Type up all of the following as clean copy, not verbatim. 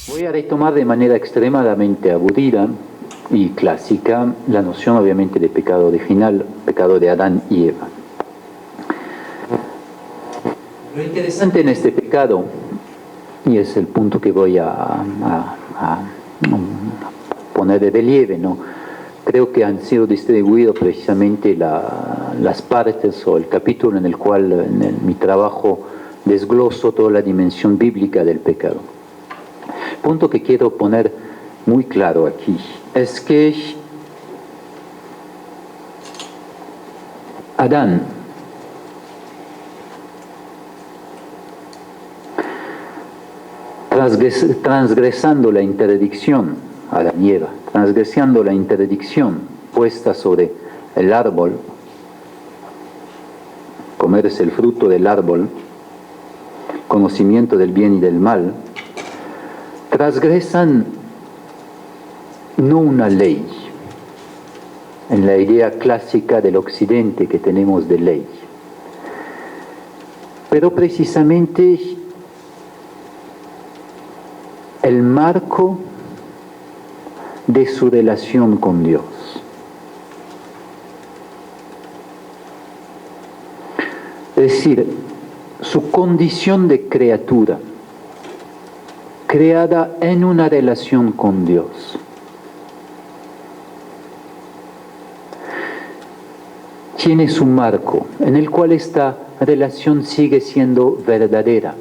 Voy a retomar de manera extremadamente aburrida y clásica la noción obviamente de pecado original, pecado de Adán y Eva. Lo interesante en este pecado, y es el punto que voy a poner de relieve, ¿no? Creo que han sido distribuidos precisamente las partes o el capítulo en el cual en mi trabajo desgloso toda la dimensión bíblica del pecado. El punto que quiero poner muy claro aquí es que Adán transgresando la interdicción, Adán y Eva, transgresando la interdicción puesta sobre el árbol, comerse el fruto del árbol, conocimiento del bien y del mal, transgresan no una ley, en la idea clásica del occidente que tenemos de ley, pero precisamente el marco de su relación con Dios. Es decir, su condición de criatura, creada en una relación con Dios. Tiene su marco en el cual esta relación sigue siendo verdadera,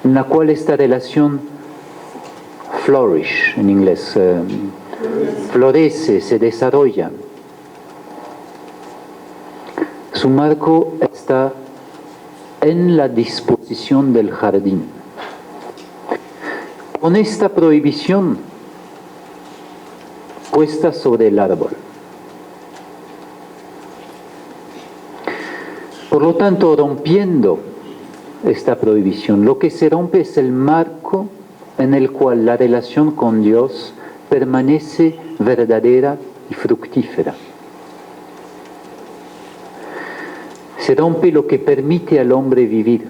en la cual esta relación flourish, en inglés, florece, se desarrolla. Su marco está en la disposición del jardín. Con esta prohibición puesta sobre el árbol. Por lo tanto, rompiendo esta prohibición, lo que se rompe es el marco en el cual la relación con Dios permanece verdadera y fructífera. Se rompe lo que permite al hombre vivir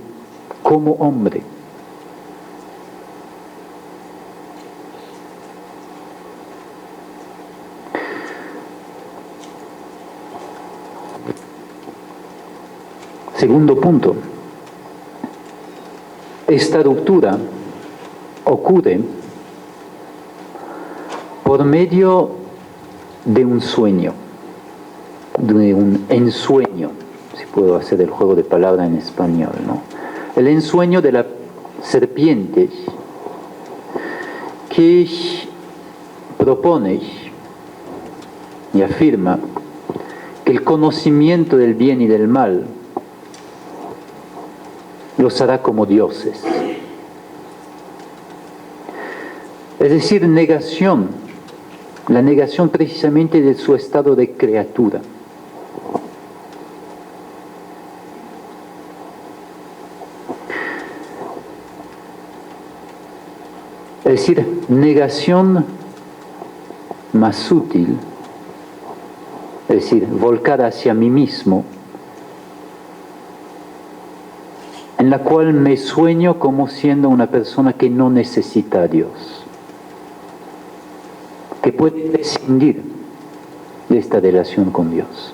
como hombre. Segundo punto. Esta ruptura ocurre por medio de un sueño, de un ensueño, si puedo hacer el juego de palabras en español, ¿no? El ensueño de la serpiente que propone y afirma que el conocimiento del bien y del mal los hará como dioses. Es decir, negación, la negación precisamente de su estado de criatura. Es decir, negación más sutil, es decir, volcada hacia mí mismo, en la cual me sueño como siendo una persona que no necesita a Dios, que puede prescindir de esta relación con Dios.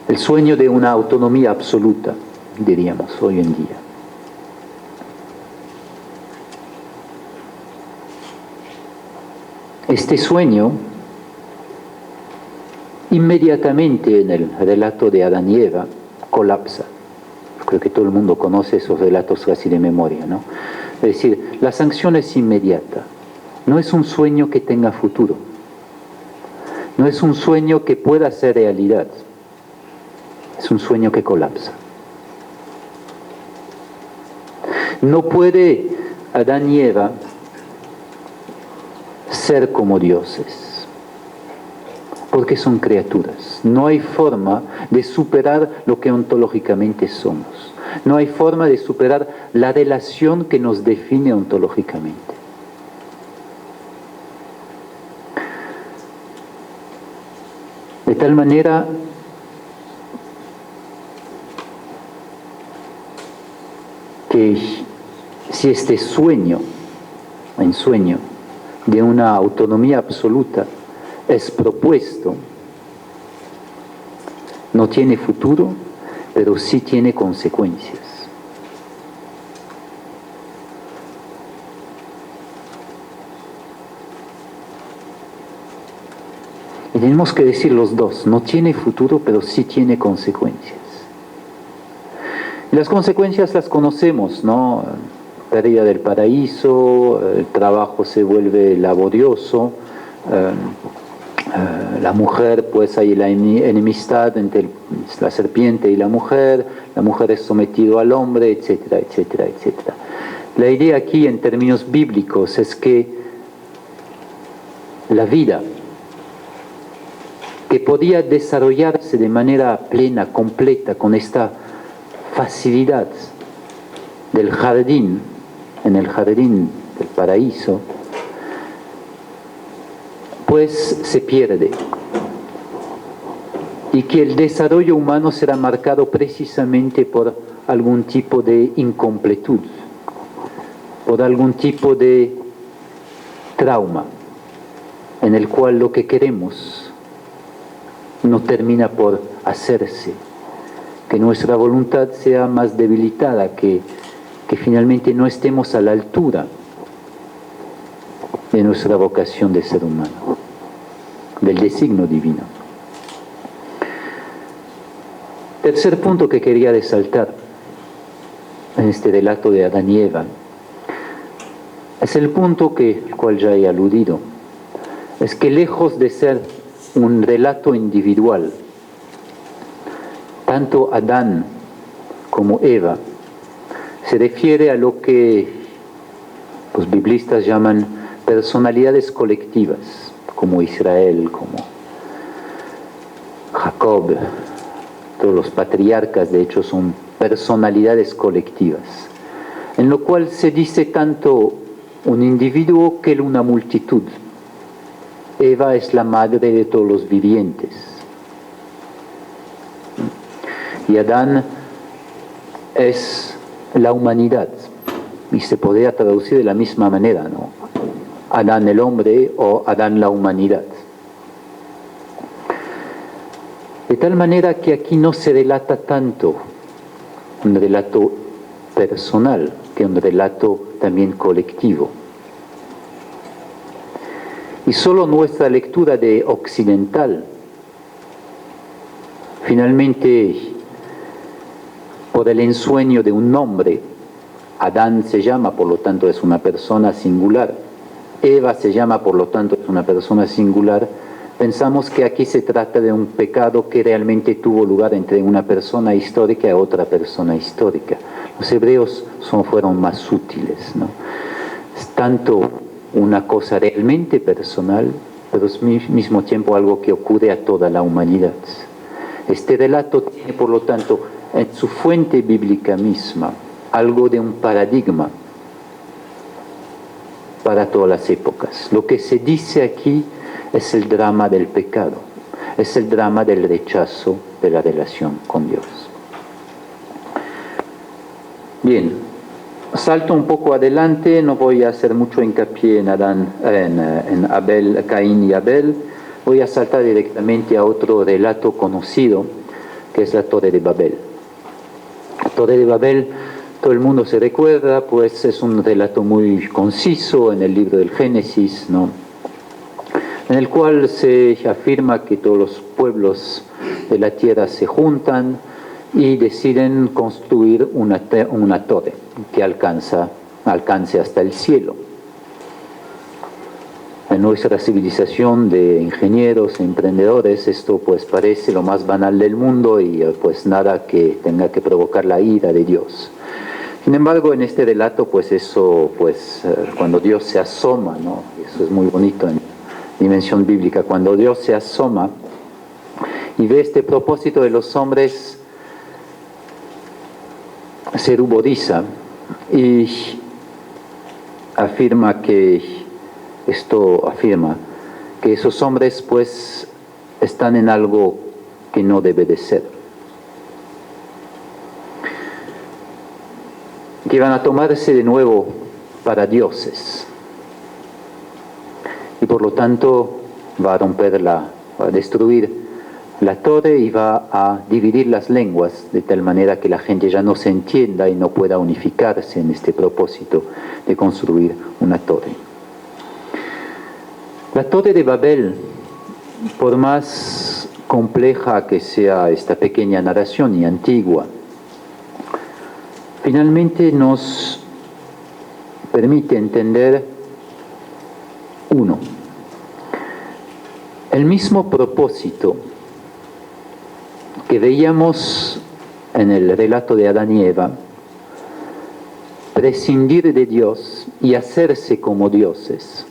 El sueño de una autonomía absoluta, diríamos hoy en día. Este sueño, inmediatamente en el relato de Adán y Eva, colapsa. Creo que todo el mundo conoce esos relatos casi de memoria, ¿no? Es decir, la sanción es inmediata. No es un sueño que tenga futuro. No es un sueño que pueda ser realidad. Es un sueño que colapsa. No puede Adán y Eva ser como dioses, porque son criaturas. No hay forma de superar lo que ontológicamente somos. No hay forma de superar la relación que nos define ontológicamente. De tal manera si este sueño de una autonomía absoluta es propuesto, no tiene futuro, pero sí tiene consecuencias. Y tenemos que decir los dos, no tiene futuro, pero sí tiene consecuencias. Y las consecuencias las conocemos, ¿no? Pérdida del paraíso, el trabajo se vuelve laborioso, la mujer, pues hay la enemistad entre la serpiente y la mujer es sometida al hombre, etcétera, etcétera, etcétera. La idea aquí en términos bíblicos es que la vida, que podía desarrollarse de manera plena, completa, con esta facilidad del jardín, en el jardín del paraíso, pues se pierde. Y que el desarrollo humano será marcado precisamente por algún tipo de incompletud, por algún tipo de trauma, en el cual lo que queremos no termina por hacerse, que nuestra voluntad sea más debilitada, que finalmente no estemos a la altura de nuestra vocación de ser humano, del designio divino. Tercer punto que quería resaltar en este relato de Adán y Eva es el punto al cual ya he aludido, es que lejos de ser un relato individual, tanto Adán como Eva se refiere a lo que los biblistas llaman personalidades colectivas, como Israel, como Jacob. Todos los patriarcas, de hecho, son personalidades colectivas, en lo cual se dice tanto un individuo que una multitud. Eva es la madre de todos los vivientes. Y Adán es la humanidad. Y se podría traducir de la misma manera, ¿no? Adán el hombre o Adán la humanidad. De tal manera que aquí no se relata tanto un relato personal que un relato también colectivo. Y solo nuestra lectura de occidental, finalmente, por el ensueño de un nombre, Adán se llama, por lo tanto es una persona singular, Eva se llama, por lo tanto es una persona singular, pensamos que aquí se trata de un pecado que realmente tuvo lugar entre una persona histórica y otra persona histórica. Los hebreos fueron más sutiles, ¿no? Es tanto una cosa realmente personal, pero al mismo tiempo algo que ocurre a toda la humanidad. Este relato tiene, por lo tanto, en su fuente bíblica misma, algo de un paradigma para todas las épocas. Lo que se dice aquí es el drama del pecado, es el drama del rechazo de la relación con Dios. Bien, salto un poco adelante, no voy a hacer mucho hincapié en Abel, Caín y Abel, voy a saltar directamente a otro relato conocido, que es la Torre de Babel. La Torre de Babel, todo el mundo se recuerda, pues es un relato muy conciso en el libro del Génesis, ¿no? En el cual se afirma que todos los pueblos de la tierra se juntan y deciden construir una torre que alcance hasta el cielo. En nuestra civilización de ingenieros e emprendedores esto pues parece lo más banal del mundo y pues nada que tenga que provocar la ira de Dios. Sin embargo, en este relato pues eso, pues cuando Dios se asoma, ¿no? Eso es muy bonito en dimensión bíblica, cuando Dios se asoma y ve este propósito de los hombres, se ruboriza y afirma que esos hombres pues están en algo que no debe de ser. que iban a tomarse de nuevo para dioses. Y por lo tanto va a va a destruir la torre y va a dividir las lenguas de tal manera que la gente ya no se entienda y no pueda unificarse en este propósito de construir una torre. La torre de Babel, por más compleja que sea esta pequeña narración y antigua, finalmente nos permite entender uno, el mismo propósito que veíamos en el relato de Adán y Eva, prescindir de Dios y hacerse como dioses,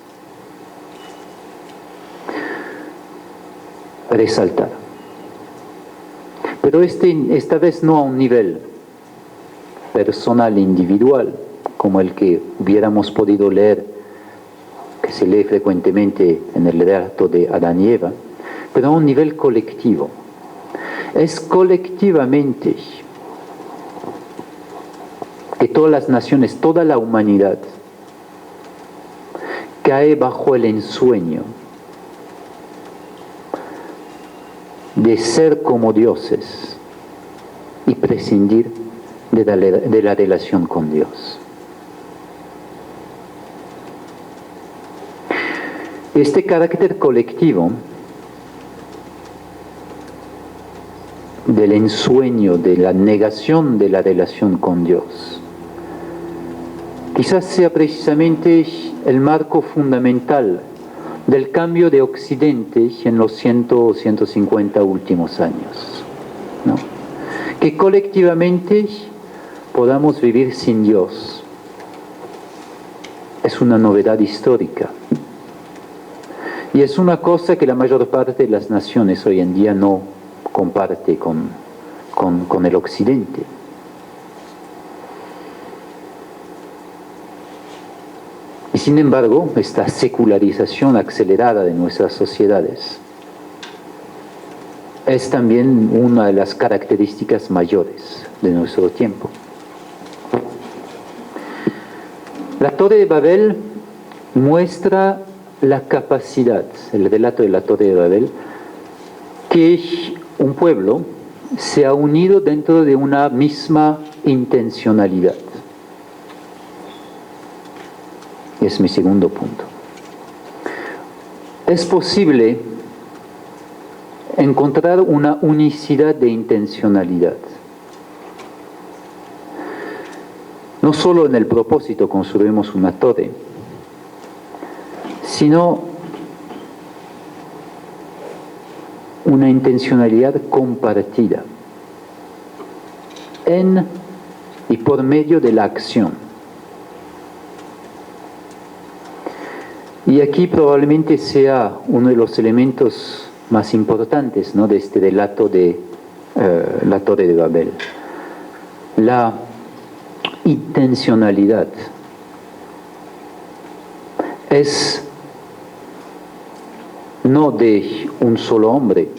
resaltar. Pero esta vez no a un nivel personal, individual, como el que hubiéramos podido leer, que se lee frecuentemente en el relato de Adán y Eva, pero a un nivel colectivo. Es colectivamente que todas las naciones, toda la humanidad cae bajo el ensueño de ser como dioses y prescindir de la relación con Dios. Este carácter colectivo del ensueño, de la negación de la relación con Dios, quizás sea precisamente el marco fundamental del cambio de Occidente en los 100 o 150 últimos años, ¿no? Que colectivamente podamos vivir sin Dios es una novedad histórica y es una cosa que la mayor parte de las naciones hoy en día no comparte con el Occidente. Y sin embargo, esta secularización acelerada de nuestras sociedades es también una de las características mayores de nuestro tiempo. La Torre de Babel muestra la capacidad, el relato de la Torre de Babel, que un pueblo se ha unido dentro de una misma intencionalidad. Es mi segundo punto. Es posible encontrar una unicidad de intencionalidad. No solo en el propósito construimos una torre, sino una intencionalidad compartida en y por medio de la acción. Y aquí probablemente sea uno de los elementos más importantes, ¿no?, de este relato de la Torre de Babel. La intencionalidad es no de un solo hombre,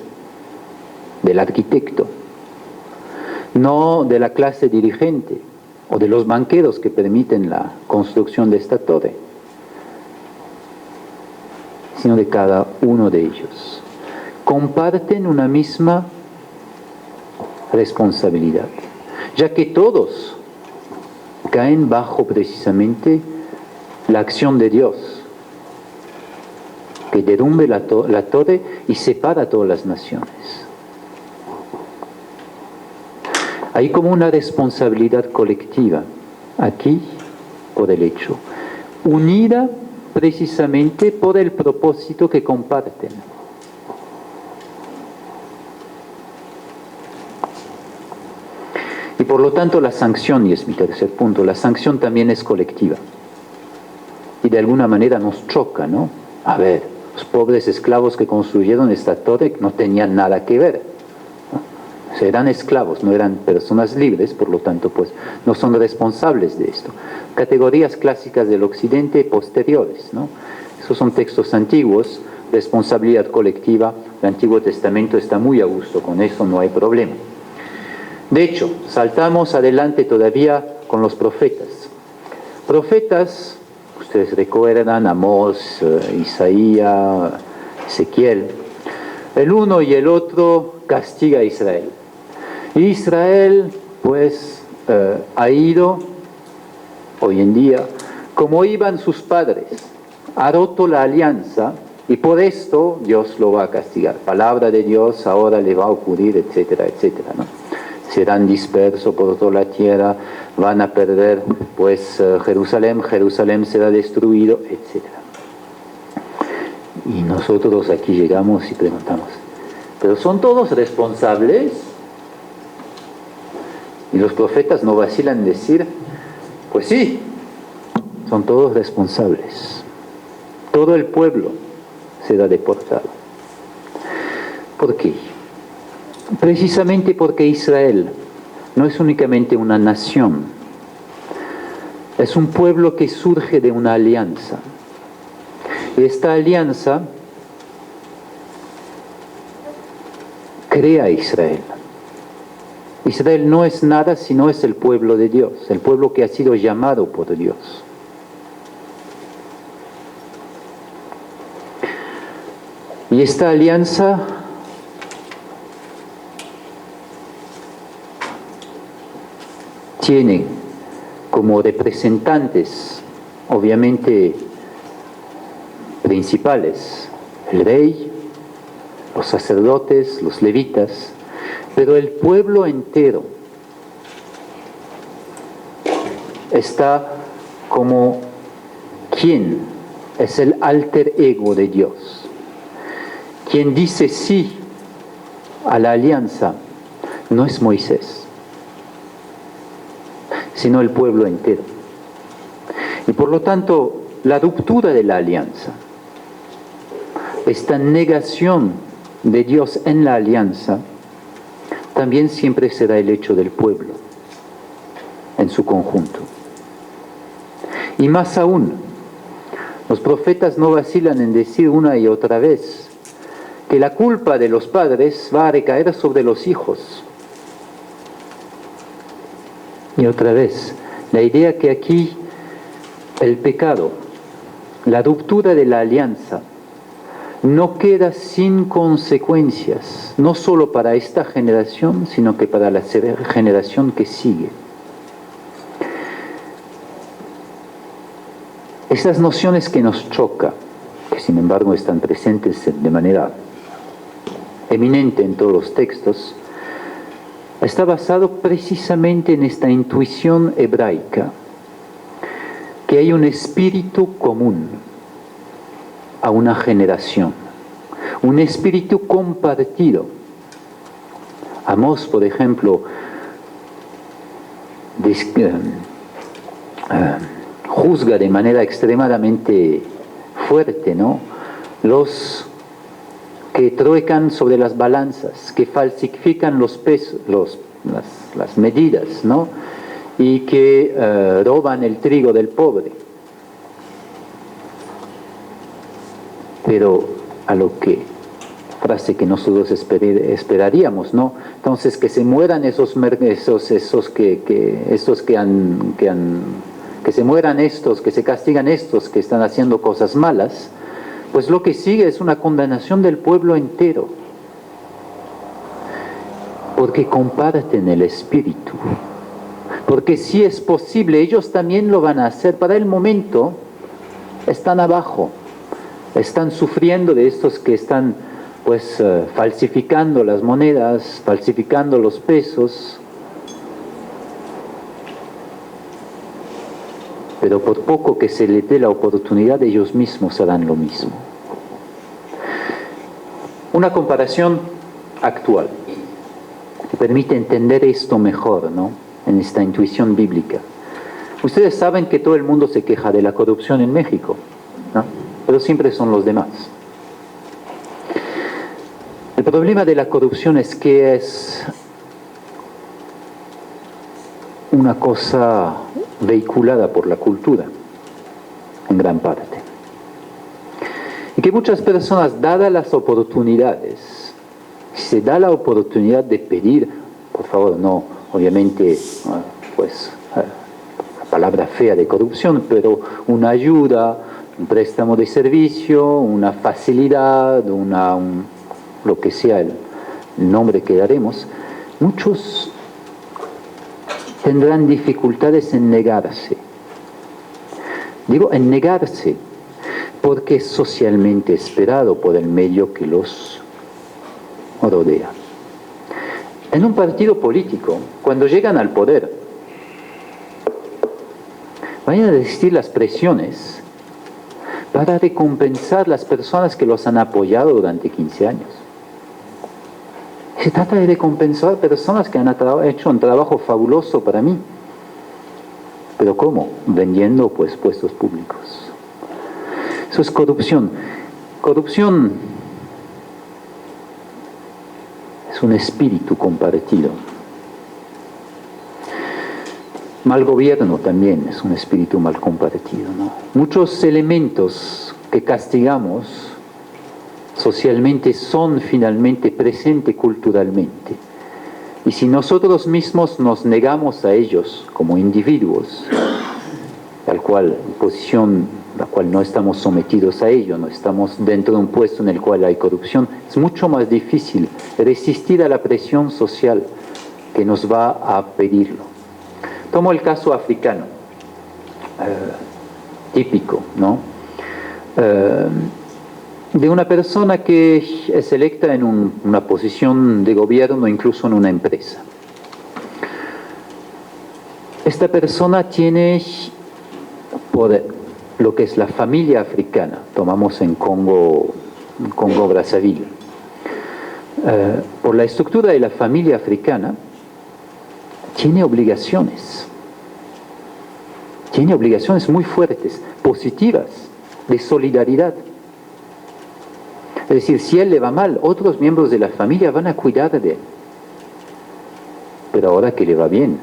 del arquitecto, no de la clase dirigente o de los banqueros que permiten la construcción de esta torre, sino de cada uno de ellos. Comparten una misma responsabilidad, ya que todos caen bajo precisamente la acción de Dios, que derrumbe la torre y separa a todas las naciones. Hay como una responsabilidad colectiva aquí por el hecho, unida precisamente por el propósito que comparten. Y por lo tanto la sanción, y es mi tercer punto, la sanción también es colectiva. Y de alguna manera nos choca, ¿no? A ver, los pobres esclavos que construyeron esta torre no tenían nada que ver, ¿no? O sea, eran esclavos, no eran personas libres, por lo tanto, pues, no son responsables de esto. Categorías clásicas del Occidente posteriores, ¿no? Esos son textos antiguos, responsabilidad colectiva, el Antiguo Testamento está muy a gusto con eso, no hay problema. De hecho, saltamos adelante todavía con los profetas. Profetas, ustedes recuerdan, Amós, Isaías, Ezequiel. El uno y el otro castiga a Israel. Y Israel, pues, ha ido, hoy en día, como iban sus padres, ha roto la alianza y por esto Dios lo va a castigar. Palabra de Dios ahora le va a ocurrir, etcétera, etcétera, ¿no? Serán dispersos por toda la tierra, van a perder pues Jerusalén será destruido, etcétera. Y nosotros aquí llegamos y preguntamos, ¿pero son todos responsables? Y los profetas no vacilan en decir, pues sí, son todos responsables. Todo el pueblo será deportado. ¿Por qué? Precisamente porque Israel no es únicamente una nación, es un pueblo que surge de una alianza. Y esta alianza crea a Israel. Israel no es nada si no es el pueblo de Dios, el pueblo que ha sido llamado por Dios. Y esta alianza tiene como representantes, obviamente principales, el rey, los sacerdotes, los levitas, pero el pueblo entero está como quien es el alter ego de Dios. Quien dice sí a la alianza no es Moisés, sino el pueblo entero. Y por lo tanto, la ruptura de la alianza, esta negación de Dios en la alianza, también siempre será el hecho del pueblo, en su conjunto. Y más aún, los profetas no vacilan en decir una y otra vez que la culpa de los padres va a recaer sobre los hijos. Y otra vez, la idea que aquí el pecado, la ruptura de la alianza, no queda sin consecuencias, no solo para esta generación, sino que para la generación que sigue. Esas nociones que nos chocan, que sin embargo están presentes de manera eminente en todos los textos, está basado precisamente en esta intuición hebraica, que hay un espíritu común a una generación, un espíritu compartido. Amós, por ejemplo, juzga de manera extremadamente fuerte, ¿no?, los que truecan sobre las balanzas, que falsifican los pesos, las medidas, ¿no?, y que roban el trigo del pobre. Pero a lo que, frase que nosotros esperaríamos, ¿no? Entonces que se mueran que se mueran estos, que se castigan estos que están haciendo cosas malas, pues lo que sigue es una condenación del pueblo entero, porque comparten el espíritu, porque si es posible ellos también lo van a hacer. Para el momento están abajo, están sufriendo de estos que están pues falsificando las monedas, falsificando los pesos, pero por poco que se les dé la oportunidad, ellos mismos harán lo mismo. Una comparación actual que permite entender esto mejor, ¿no?, en esta intuición bíblica. Ustedes saben que todo el mundo se queja de la corrupción en México, ¿no?, pero siempre son los demás. El problema de la corrupción es que es una cosa vehiculada por la cultura, en gran parte. Y que muchas personas, dadas las oportunidades, si se da la oportunidad de pedir, por favor, no obviamente, pues, la palabra fea de corrupción, pero una ayuda, un préstamo de servicio, una facilidad, lo que sea el nombre que daremos, muchos tendrán dificultades en negarse. Digo, en negarse, porque es socialmente esperado por el medio que los rodea. En un partido político, cuando llegan al poder, van a existir las presiones para recompensar las personas que los han apoyado durante 15 años. Se trata de recompensar personas que han hecho un trabajo fabuloso para mí. ¿Pero cómo? Vendiendo pues puestos públicos. Eso es corrupción. Corrupción es un espíritu compartido. Mal gobierno también es un espíritu mal compartido, ¿no? Muchos elementos que castigamos socialmente son finalmente presentes culturalmente. Y si nosotros mismos nos negamos a ellos como individuos, posición la cual no estamos sometidos a ello, no estamos dentro de un puesto en el cual hay corrupción, es mucho más difícil resistir a la presión social que nos va a pedirlo. Tomo el caso africano, típico, ¿no? De una persona que es electa en una posición de gobierno, incluso en una empresa. Esta persona tiene, por lo que es la familia africana, tomamos en Congo Brazzaville, por la estructura de la familia africana, tiene obligaciones muy fuertes, positivas, de solidaridad. Es decir, si él le va mal, otros miembros de la familia van a cuidar de él. Pero ahora que le va bien,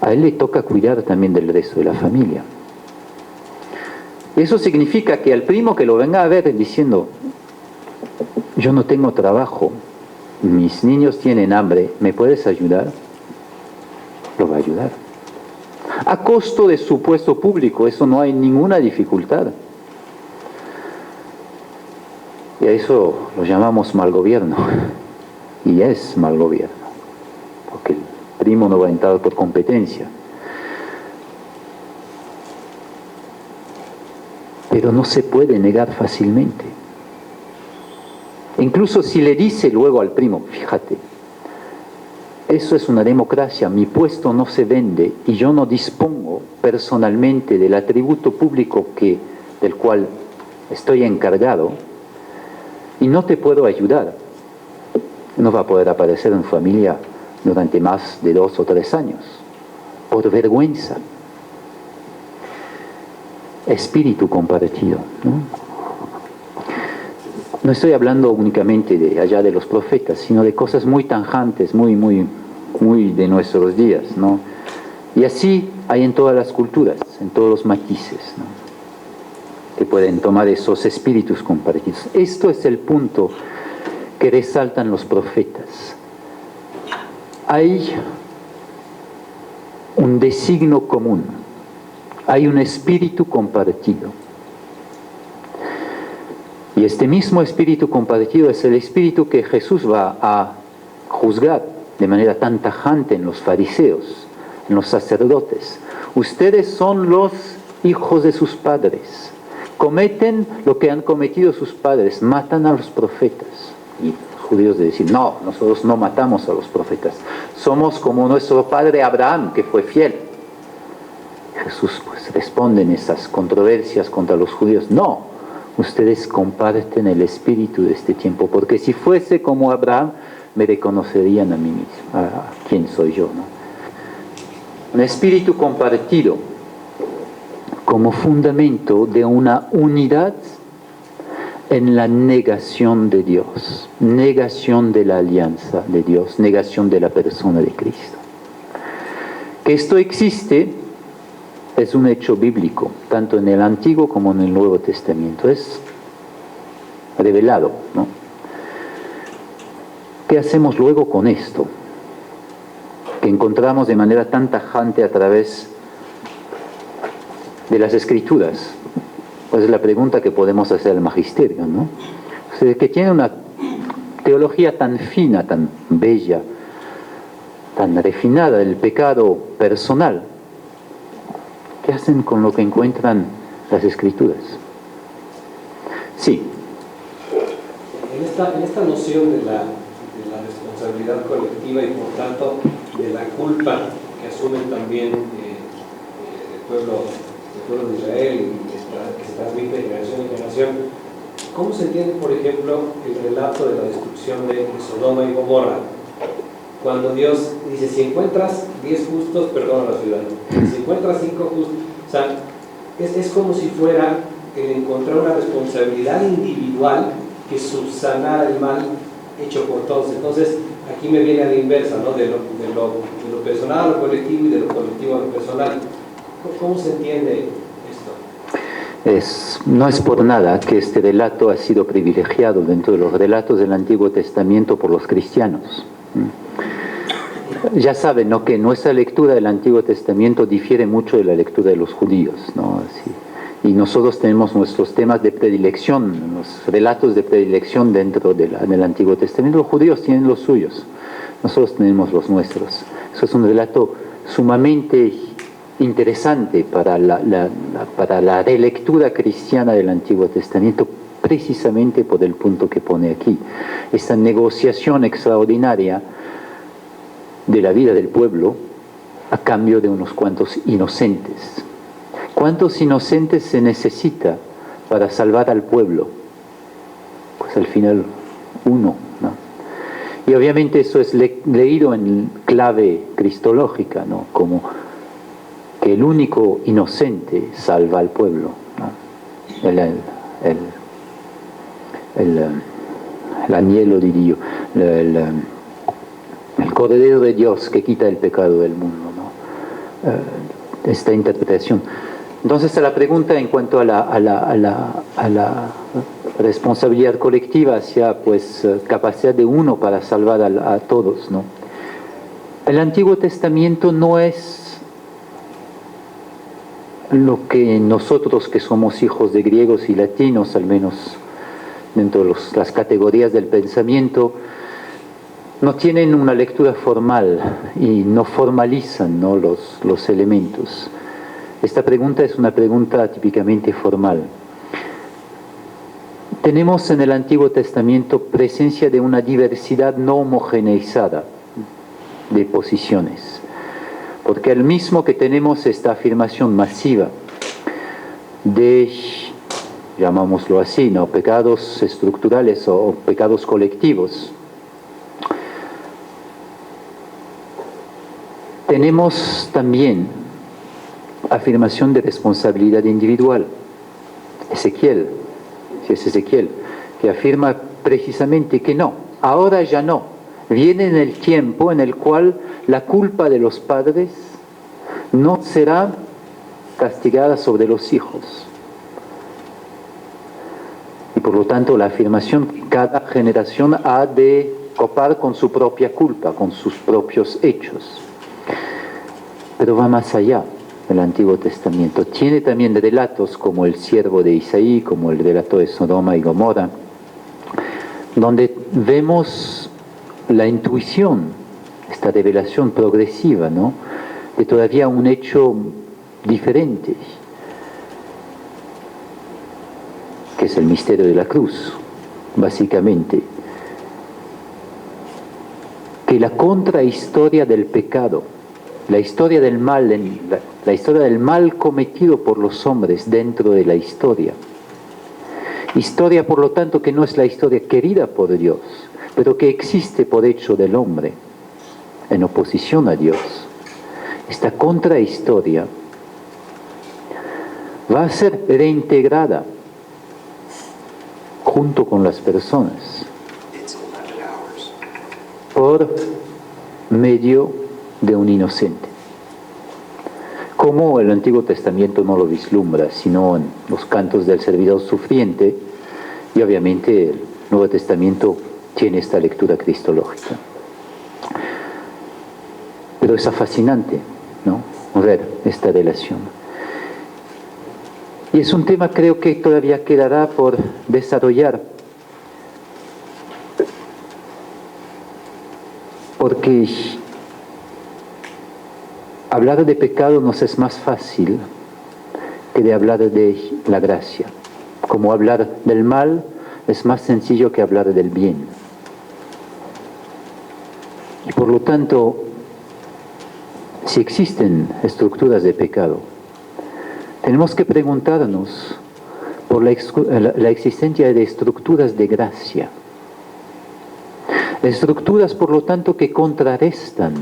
a él le toca cuidar también del resto de la familia. Eso significa que al primo que lo venga a ver diciendo, yo no tengo trabajo, mis niños tienen hambre, ¿me puedes ayudar? Lo va a ayudar. A costo de su puesto público, eso no hay ninguna dificultad. Y a eso lo llamamos mal gobierno. Y es mal gobierno. Porque el primo no va a entrar por competencia. Pero no se puede negar fácilmente. Incluso si le dice luego al primo, fíjate, eso es una democracia, mi puesto no se vende y yo no dispongo personalmente del atributo público del cual estoy encargado y no te puedo ayudar. No va a poder aparecer en familia durante más de 2 o 3 años, por vergüenza. Espíritu compartido, ¿no? No estoy hablando únicamente de allá de los profetas, sino de cosas muy tanjantes, muy de nuestros días, ¿no? Y así hay en todas las culturas, en todos los matices, ¿no? Que pueden tomar esos espíritus compartidos. Esto es el punto que resaltan los profetas. Hay un designio común, hay un espíritu compartido. Y este mismo espíritu compartido es el espíritu que Jesús va a juzgar de manera tan tajante en los fariseos, en los sacerdotes. Ustedes son los hijos de sus padres. Cometen lo que han cometido sus padres, matan a los profetas. Y los judíos de decir, no, nosotros no matamos a los profetas. Somos como nuestro padre Abraham, que fue fiel. Jesús pues responde en esas controversias contra los judíos, no. Ustedes comparten el espíritu de este tiempo, porque si fuese como Abraham, me reconocerían a mí mismo, a quién soy yo, ¿no? Un espíritu compartido como fundamento de una unidad en la negación de Dios, negación de la alianza de Dios, negación de la persona de Cristo. Que esto existe es un hecho bíblico, tanto en el Antiguo como en el Nuevo Testamento. Es revelado, ¿no? ¿Qué hacemos luego con esto? encontramos de manera tan tajante a través de las Escrituras. Pues es la pregunta que podemos hacer al magisterio, ¿no? O sea, que tiene una teología tan fina, tan bella, tan refinada del pecado personal. ¿Qué hacen con lo que encuentran las Escrituras? Sí. En esta noción de la responsabilidad colectiva y por tanto de la culpa que asumen también el pueblo de Israel y que se transmite de generación en generación, ¿cómo se entiende, por ejemplo, el relato de la destrucción de Sodoma y Gomorra? Cuando Dios dice, si encuentras 10 justos, perdona la ciudad. Si encuentras 5 justos, o sea, es como si fuera el encontrar una responsabilidad individual que subsanara el mal hecho por todos. Entonces, aquí me viene a la inversa, ¿no? De lo personal a lo colectivo y de lo colectivo a lo personal. ¿Cómo se entiende esto? No es por nada que este relato ha sido privilegiado dentro de los relatos del Antiguo Testamento por los cristianos. Ya saben, ¿no?, que nuestra lectura del Antiguo Testamento difiere mucho de la lectura de los judíos, ¿no? Así. Y nosotros tenemos nuestros temas de predilección, los relatos de predilección dentro del Antiguo Testamento. Los judíos tienen los suyos, nosotros tenemos los nuestros. Eso es un relato sumamente interesante para la relectura cristiana del Antiguo Testamento, precisamente por el punto que pone aquí. Esta negociación extraordinaria de la vida del pueblo a cambio de unos cuantos inocentes. ¿Cuántos inocentes se necesita para salvar al pueblo? Pues al final uno, ¿no? Y obviamente eso es leído en clave cristológica, ¿no? Como que el único inocente salva al pueblo, ¿no? El agnello di Dio, el Cordero de Dios que quita el pecado del mundo, ¿no? Esta interpretación. Entonces, la pregunta en cuanto a la responsabilidad colectiva hacia, pues, capacidad de uno para salvar a todos, ¿no? El Antiguo Testamento no es lo que nosotros, que somos hijos de griegos y latinos, al menos dentro de las categorías del pensamiento, no tienen una lectura formal y no formalizan, ¿no?, los elementos. Esta pregunta es una pregunta típicamente formal. Tenemos en el Antiguo Testamento presencia de una diversidad no homogeneizada de posiciones, porque al mismo que tenemos esta afirmación masiva de, llamámoslo así, ¿no?, pecados estructurales o pecados colectivos, tenemos también afirmación de responsabilidad individual. Ezequiel, si es Ezequiel, que afirma precisamente que no, ahora ya no. Viene en el tiempo en el cual la culpa de los padres no será castigada sobre los hijos. Y por lo tanto la afirmación que cada generación ha de copar con su propia culpa, con sus propios hechos. Pero va más allá del Antiguo Testamento. Tiene también relatos como el siervo de Isaí, como el relato de Sodoma y Gomorra, donde vemos la intuición, esta revelación progresiva, ¿no?, de todavía un hecho diferente, que es el misterio de la cruz, básicamente. Que la contrahistoria del pecado, la historia del mal, la historia del mal cometido por los hombres dentro de la historia. Historia, por lo tanto, que no es la historia querida por Dios, pero que existe por hecho del hombre, en oposición a Dios. Esta contrahistoria va a ser reintegrada junto con las personas por medio de un inocente. Como el Antiguo Testamento no lo vislumbra, sino en los cantos del servidor sufriente, y obviamente el Nuevo Testamento tiene esta lectura cristológica. Pero Pero es fascinante, ¿no? Ver esta relación. Y es un tema, creo, que todavía quedará por desarrollar, porque hablar de pecado nos es más fácil que de hablar de la gracia. Como hablar del mal es más sencillo que hablar del bien. Y por lo tanto, si existen estructuras de pecado, tenemos que preguntarnos por la existencia de estructuras de gracia. Estructuras, por lo tanto, que contrarrestan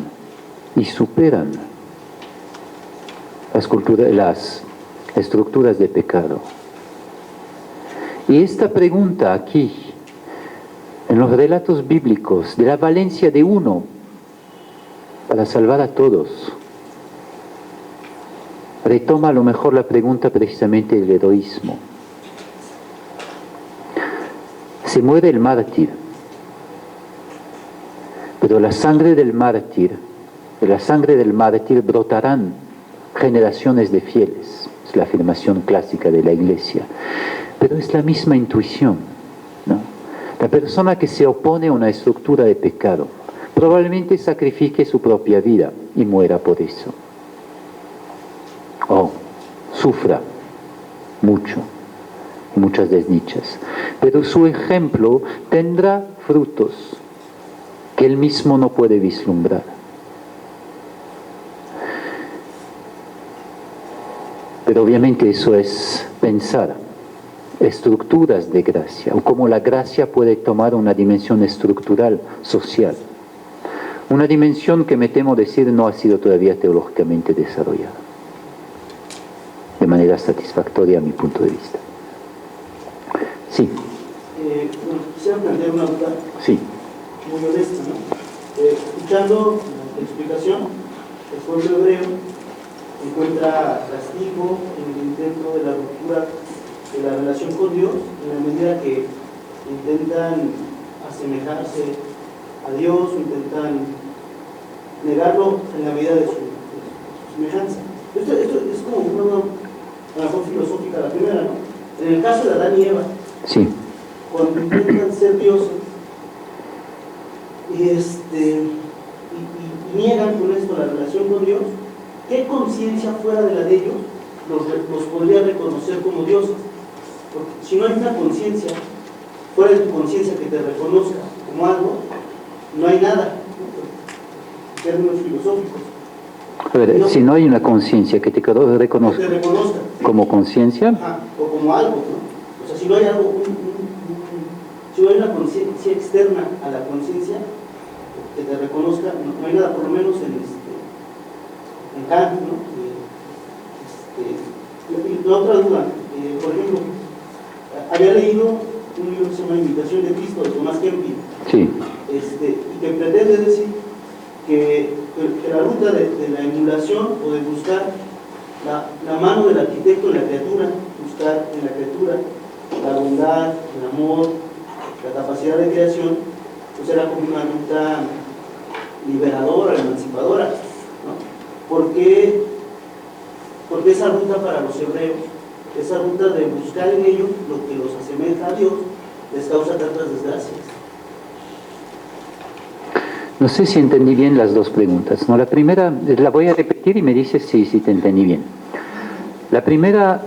y superan las estructuras de pecado. Y esta pregunta aquí, en los relatos bíblicos, de la valencia de uno para salvar a todos, retoma a lo mejor la pregunta precisamente del heroísmo. Se muere el mártir, pero de la sangre del mártir brotarán generaciones de fieles. Es la afirmación clásica de la Iglesia. Pero es la misma intuición, ¿no? La persona que se opone a una estructura de pecado probablemente sacrifique su propia vida y muera por eso. O sufra mucho, muchas desdichas. Pero su ejemplo tendrá frutos que él mismo no puede vislumbrar. Pero obviamente eso es pensar estructuras de gracia, o cómo la gracia puede tomar una dimensión estructural, social. Una dimensión que me temo decir no ha sido todavía teológicamente desarrollada de manera satisfactoria a mi punto de vista. Sí. Quisiera plantear una duda muy honesta, ¿no? Escuchando la explicación, el pueblo hebreo encuentra castigo en el intento de la ruptura de la relación con Dios, en la medida que intentan asemejarse a Dios o intentan negarlo en la medida de su semejanza. Esto es como una razón filosófica, la primera, ¿no? En el caso de Adán y Eva, sí, cuando intentan ser dioses y niegan con esto la relación con Dios, ¿qué conciencia fuera de la de ellos los podría reconocer como dioses? Porque si no hay una conciencia fuera de tu conciencia que te reconozca como algo, no hay nada, ¿no? En términos filosóficos. A ver, no, si no hay una conciencia que te reconozca como conciencia, o como algo, ¿no? O sea, si no hay algo, si no hay una conciencia externa a la conciencia que te reconozca, no hay nada, por lo menos en Kant, ¿no? La otra duda, por ejemplo, había leído un libro que se llama Imitación de Cristo, de Tomás Kempis, sí, y que pretende decir que la ruta de la emulación o de buscar la mano del arquitecto en la criatura, buscar en la criatura la bondad, el amor, la capacidad de creación, pues era como una ruta liberadora, emancipadora, ¿no? Porque esa ruta para los hebreos, esa ruta de buscar en ellos lo que los asemeja a Dios, les causa tantas desgracias. No sé si entendí bien las dos preguntas, ¿no? La primera, la voy a repetir y me dices si te entendí bien. La primera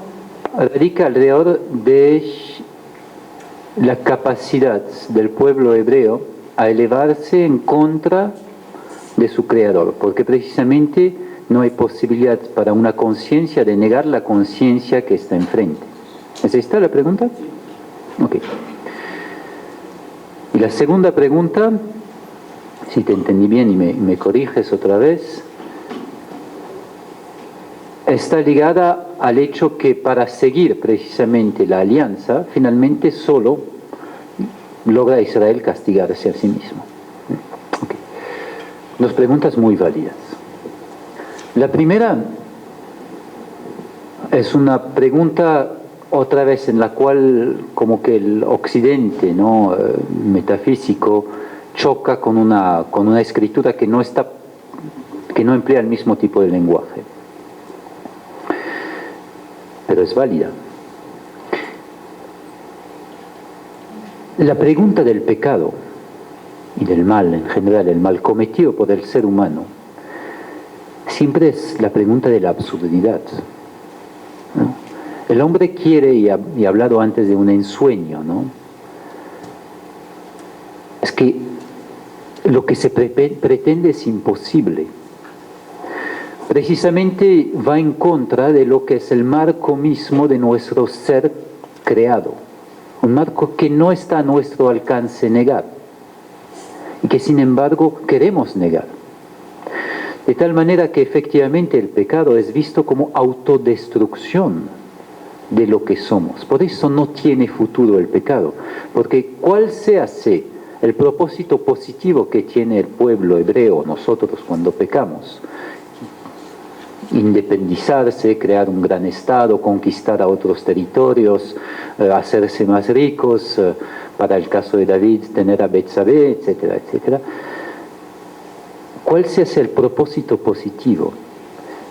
radica alrededor de la capacidad del pueblo hebreo a elevarse en contra de su creador, porque precisamente no hay posibilidad para una conciencia de negar la conciencia que está enfrente. ¿Es esta la pregunta? Ok. Y la segunda pregunta, si te entendí bien y me corriges otra vez, está ligada al hecho que para seguir precisamente la alianza, finalmente solo logra Israel castigarse a sí mismo. Okay. Dos preguntas muy válidas. La primera es una pregunta otra vez en la cual como que el occidente, ¿no? Metafísico choca con una escritura que no está que no emplea el mismo tipo de lenguaje, pero es válida. La pregunta del pecado y del mal en general, el mal cometido por el ser humano, siempre es la pregunta de la absurdidad, ¿no? El hombre quiere, y he hablado antes de un ensueño, ¿no? Es que lo que se pretende es imposible. Precisamente va en contra de lo que es el marco mismo de nuestro ser creado. Un marco que no está a nuestro alcance negar y que sin embargo queremos negar. De tal manera que efectivamente el pecado es visto como autodestrucción de lo que somos. Por eso no tiene futuro el pecado, porque cuál se hace el propósito positivo que tiene el pueblo hebreo, nosotros cuando pecamos, independizarse, crear un gran estado, conquistar a otros territorios, hacerse más ricos, para el caso de David tener a Betsabé, etcétera, etcétera. ¿Cuál se hace el propósito positivo?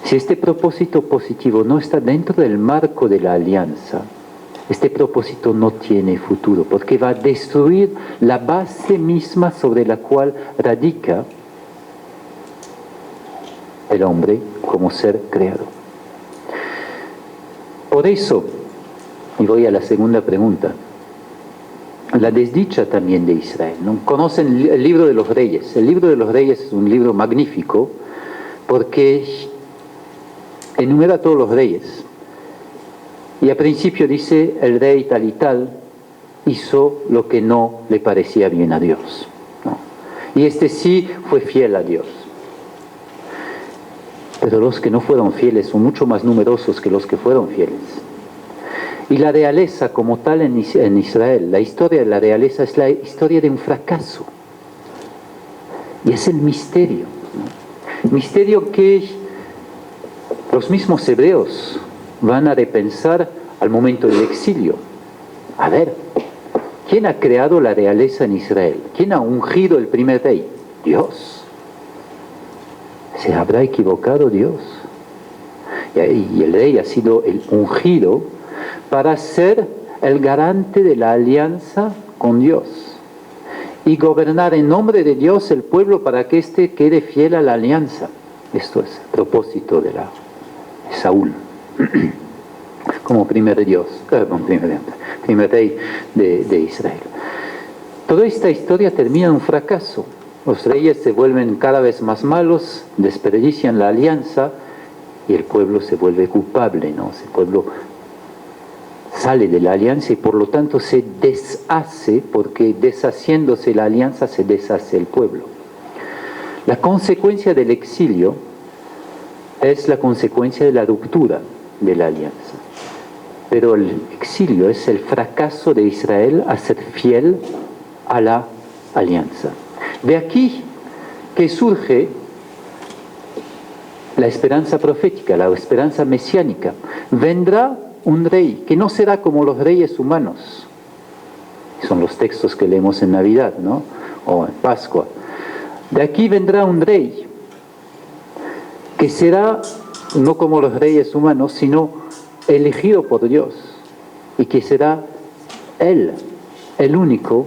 Si este propósito positivo no está dentro del marco de la alianza, este propósito no tiene futuro, porque va a destruir la base misma sobre la cual radica el hombre como ser creado. Por eso, y voy a la segunda pregunta, la desdicha también de Israel, ¿no? Conocen el libro de los Reyes. El libro de los Reyes es un libro magnífico porque enumera a todos los reyes. Y al principio dice, el rey tal y tal hizo lo que no le parecía bien a Dios, ¿no? Y este sí fue fiel a Dios. Pero los que no fueron fieles son mucho más numerosos que los que fueron fieles. Y la realeza como tal en Israel, la historia de la realeza es la historia de un fracaso. Y es el misterio, ¿no? Misterio que los mismos hebreos van a repensar al momento del exilio. A ver, ¿quién ha creado la realeza en Israel? ¿Quién ha ungido el primer rey? Dios. ¿Se habrá equivocado Dios? Y el rey ha sido el ungido para ser el garante de la alianza con Dios y gobernar en nombre de Dios el pueblo para que éste quede fiel a la alianza. Esto es el propósito de Saúl como primer rey de Israel. Toda esta historia termina en un fracaso. Los reyes se vuelven cada vez más malos, desperdician la alianza y el pueblo se vuelve culpable, ¿no? El pueblo sale de la alianza y por lo tanto se deshace, porque deshaciéndose la alianza se deshace el pueblo. La consecuencia del exilio es la consecuencia de la ruptura de la alianza. Pero el exilio es el fracaso de Israel a ser fiel a la alianza. De aquí que surge la esperanza profética, la esperanza mesiánica. Vendrá un rey que no será como los reyes humanos. Son los textos que leemos en Navidad, ¿no? O en Pascua. De aquí vendrá un rey que será no como los reyes humanos, sino elegido por Dios, y que será Él, el único,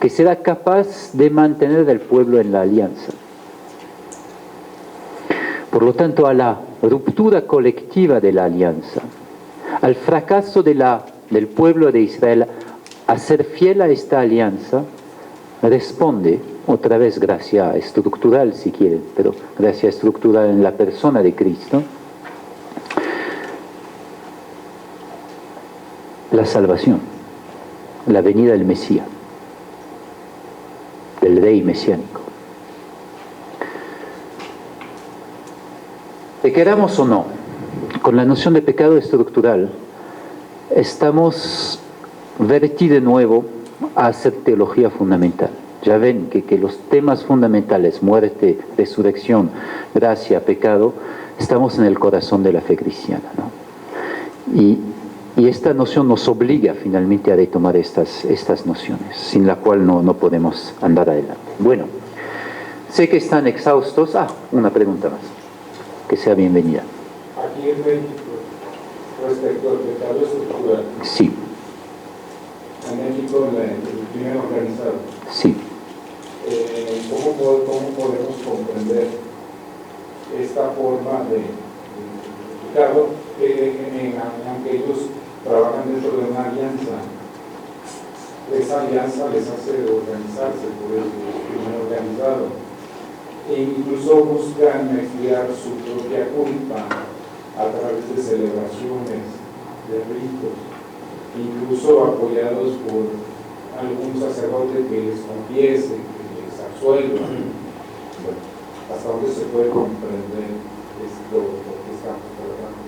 que será capaz de mantener al pueblo en la alianza. Por lo tanto, a la ruptura colectiva de la alianza, al fracaso del pueblo de Israel a ser fiel a esta alianza, responde otra vez gracia estructural, si quieren, pero gracia estructural en la persona de Cristo, la salvación, la venida del Mesías, del rey mesiánico. Que queramos o no, con la noción de pecado estructural, estamos vertidos de nuevo a hacer teología fundamental. Ya ven que los temas fundamentales, muerte, resurrección, gracia, pecado, estamos en el corazón de la fe cristiana, ¿no? Y esta noción nos obliga finalmente a retomar estas nociones, sin la cual no podemos andar adelante. Bueno, sé que están exhaustos. Una pregunta más. que sea bienvenida. Aquí en México, respecto al pecado estructural. Sí. En México, en el crimen organizado. Sí. ¿Cómo podemos comprender esta forma de pecado? Aunque ellos trabajan dentro de una alianza, esa alianza les hace organizarse por el crimen organizado. E incluso buscan expiar su propia culpa a través de celebraciones, de ritos, incluso apoyados por algún sacerdote que les confiese, que les absuelva. Bueno, ¿hasta dónde se puede comprender esto que estamos tratando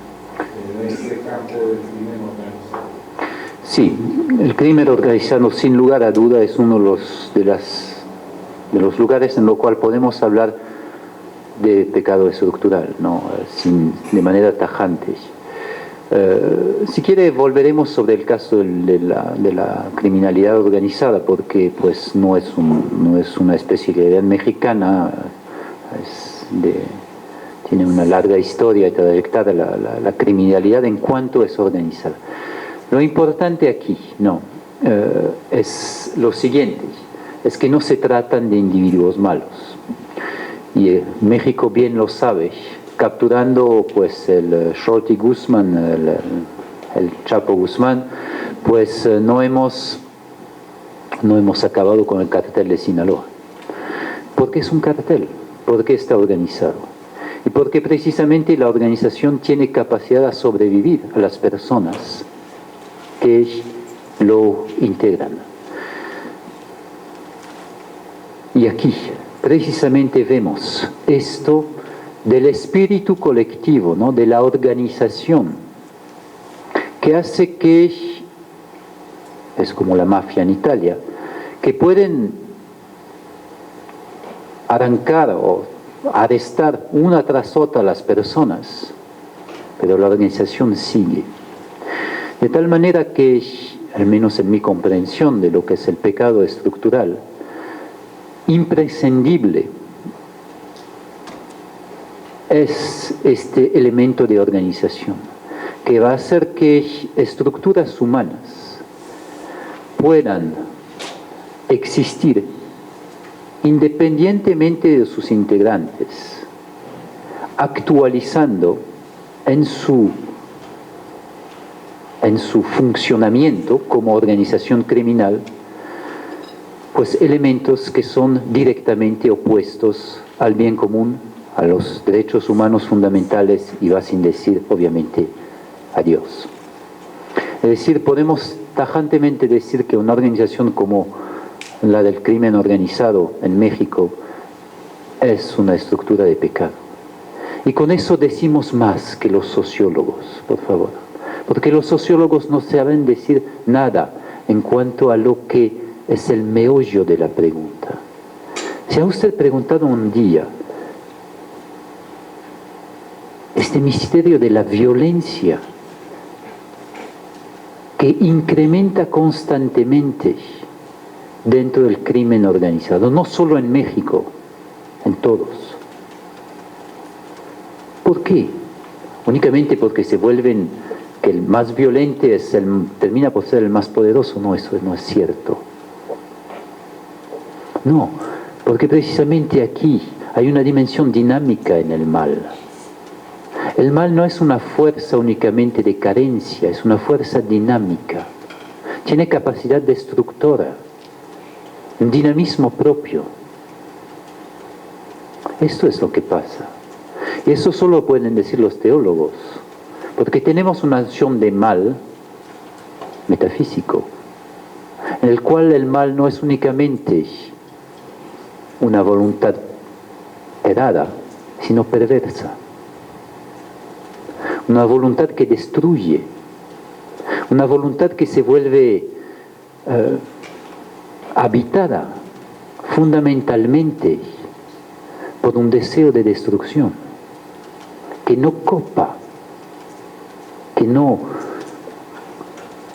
en este campo del crimen organizado? Sí, el crimen organizado sin lugar a duda es uno de los lugares en lo cual podemos hablar de pecado estructural, ¿no? De manera tajante. Si quiere volveremos sobre el caso de la criminalidad organizada, porque pues no es una especialidad mexicana, tiene una larga historia y trayectoria la criminalidad en cuanto es organizada. Lo importante aquí es lo siguiente, es que no se tratan de individuos malos. Y México bien lo sabe, capturando pues el Shorty Guzmán, el Chapo Guzmán, pues no hemos acabado con el cartel de Sinaloa. Porque es un cartel, porque está organizado. Y porque precisamente la organización tiene capacidad de sobrevivir a las personas que lo integran. Y aquí precisamente vemos esto del espíritu colectivo, ¿no? De la organización, que hace que, es como la mafia en Italia, que pueden arrancar o arrestar una tras otra a las personas, pero la organización sigue. De tal manera que, al menos en mi comprensión de lo que es el pecado estructural, imprescindible es este elemento de organización que va a hacer que estructuras humanas puedan existir independientemente de sus integrantes, actualizando en su funcionamiento como organización criminal pues elementos que son directamente opuestos al bien común, a los derechos humanos fundamentales y va sin decir, obviamente, a Dios. Es decir, podemos tajantemente decir que una organización como la del crimen organizado en México es una estructura de pecado. Y con eso decimos más que los sociólogos, por favor. Porque los sociólogos no saben decir nada en cuanto a lo que es el meollo de la pregunta. ¿Se ha usted preguntado un día este misterio de la violencia que incrementa constantemente dentro del crimen organizado, no solo en México, en todos? ¿Por qué? Únicamente porque se vuelven, que el más violento termina por ser el más poderoso. No, eso no es cierto. No, porque precisamente aquí hay una dimensión dinámica en el mal. El mal no es una fuerza únicamente de carencia, es una fuerza dinámica. Tiene capacidad destructora, un dinamismo propio. Esto es lo que pasa. Y eso solo pueden decir los teólogos, porque tenemos una noción de mal metafísico, en el cual el mal no es únicamente una voluntad errada, sino perversa. Una voluntad que destruye, una voluntad que se vuelve habitada fundamentalmente por un deseo de destrucción, que no copa, que no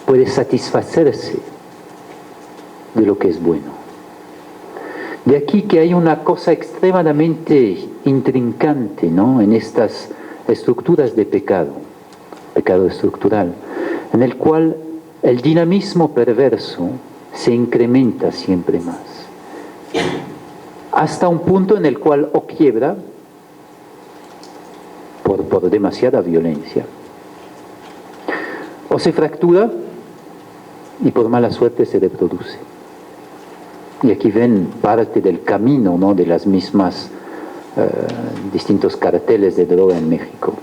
puede satisfacerse de lo que es bueno. De aquí que hay una cosa extremadamente intrincante, ¿no?, en estas estructuras de pecado estructural, en el cual el dinamismo perverso se incrementa siempre más, hasta un punto en el cual o quiebra por demasiada violencia, o se fractura y por mala suerte se reproduce. Y aquí ven parte del camino, ¿no?, de las mismas distintos carteles de droga en México.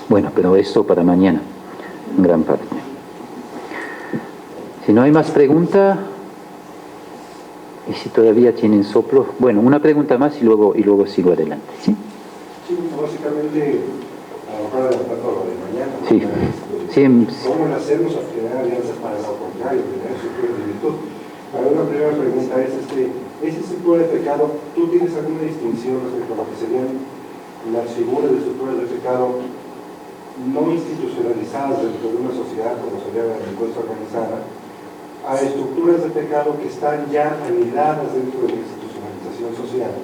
Bueno, pero esto para mañana, en gran parte. Si no hay más preguntas, y si todavía tienen soplo, bueno, una pregunta más y luego sigo adelante, ¿sí? Sí, básicamente, a lo mejor adelantar todo lo de mañana. Sí. Sí. ¿Cómo le hacemos a generar alianzas para lo contrario, generar estructuras de virtud? Para una primera pregunta es, ¿esa estructura de pecado, tú tienes alguna distinción respecto a lo que serían las figuras de estructuras de pecado no institucionalizadas dentro de una sociedad como sería la delincuencia organizada, a estructuras de pecado que están ya anidadas dentro de la institucionalización social?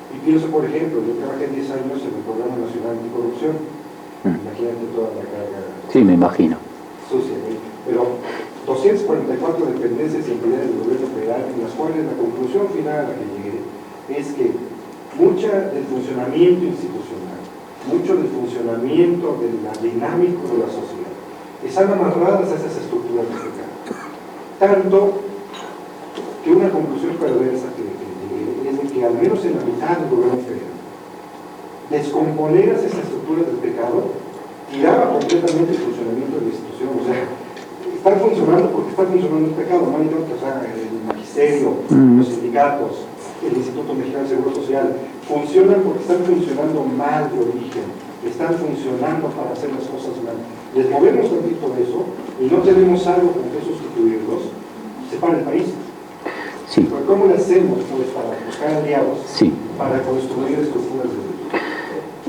Y pienso, por ejemplo, yo trabajé 10 años en el Programa Nacional Anticorrupción. Imagínate toda la carga. Sí, me imagino. Sucia, pero 244 dependencias y entidades del gobierno federal, en las cuales la conclusión final a la que llegué es que mucha del funcionamiento institucional, mucho del funcionamiento dinámico de la sociedad, están amarradas a esas estructuras de pecado. Tanto que una conclusión perversa que llegué es de que al menos en la mitad del gobierno federal, descomponer esas estructuras del pecado tiraba completamente el funcionamiento de la institución. O sea, están funcionando porque está funcionando el pecado, no hay otro, o sea, el magisterio, los sindicatos, el Instituto Mexicano de Seguro Social, funcionan porque están funcionando mal de origen, están funcionando para hacer las cosas mal. Les movemos tantito de eso y no tenemos algo con que sustituirlos, se para el país. Sí. Pero ¿cómo le hacemos, pues, para buscar aliados, sí, para construir estructuras de...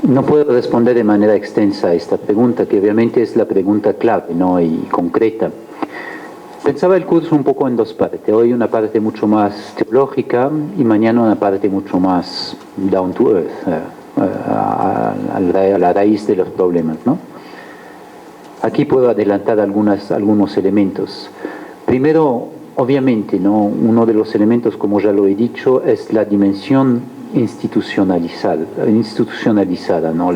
No puedo responder de manera extensa a esta pregunta, que obviamente es la pregunta clave, ¿no?, y concreta. Pensaba el curso un poco en dos partes. Hoy una parte mucho más teológica y mañana una parte mucho más down to earth, a la raíz de los problemas, ¿no? Aquí puedo adelantar algunos elementos. Primero, obviamente, ¿no?, uno de los elementos, como ya lo he dicho, es la dimensión institucionalizada, ¿no?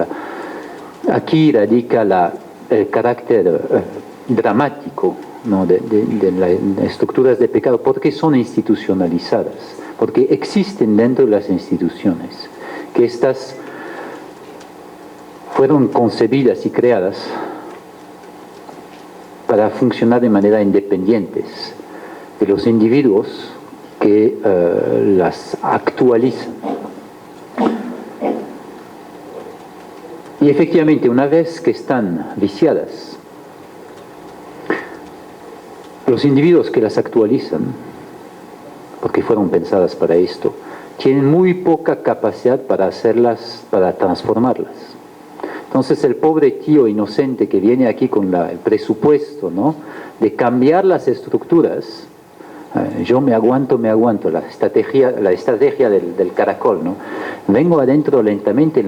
Aquí radica el carácter dramático, ¿no?, de las estructuras de pecado, porque son institucionalizadas, porque existen dentro de las instituciones, que estas fueron concebidas y creadas para funcionar de manera independientes de los individuos que las actualizan. Y efectivamente, una vez que están viciadas, los individuos que las actualizan, porque fueron pensadas para esto, tienen muy poca capacidad para transformarlas. Entonces el pobre tío inocente que viene aquí con el presupuesto, ¿no?, de cambiar las estructuras, yo me aguanto, la estrategia del caracol, ¿no? Vengo adentro lentamente,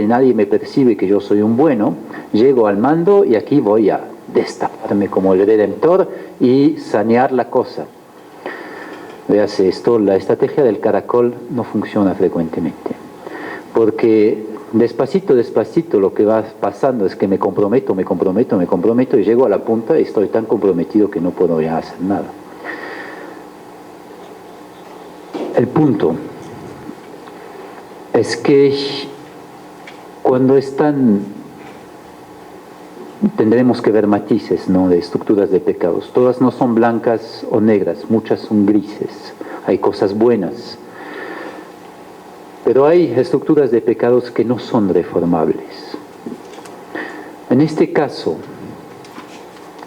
nadie me percibe que yo soy un bueno, llego al mando y aquí voy a destaparme como el redentor y sanear la cosa. Véase esto, la estrategia del caracol no funciona frecuentemente, porque despacito lo que va pasando es que me comprometo y llego a la punta y estoy tan comprometido que no puedo ya hacer nada. El punto es que cuando tendremos que ver matices, ¿no?, de estructuras de pecados. Todas no son blancas o negras, muchas son grises. Hay cosas buenas. Pero hay estructuras de pecados que no son reformables. En este caso,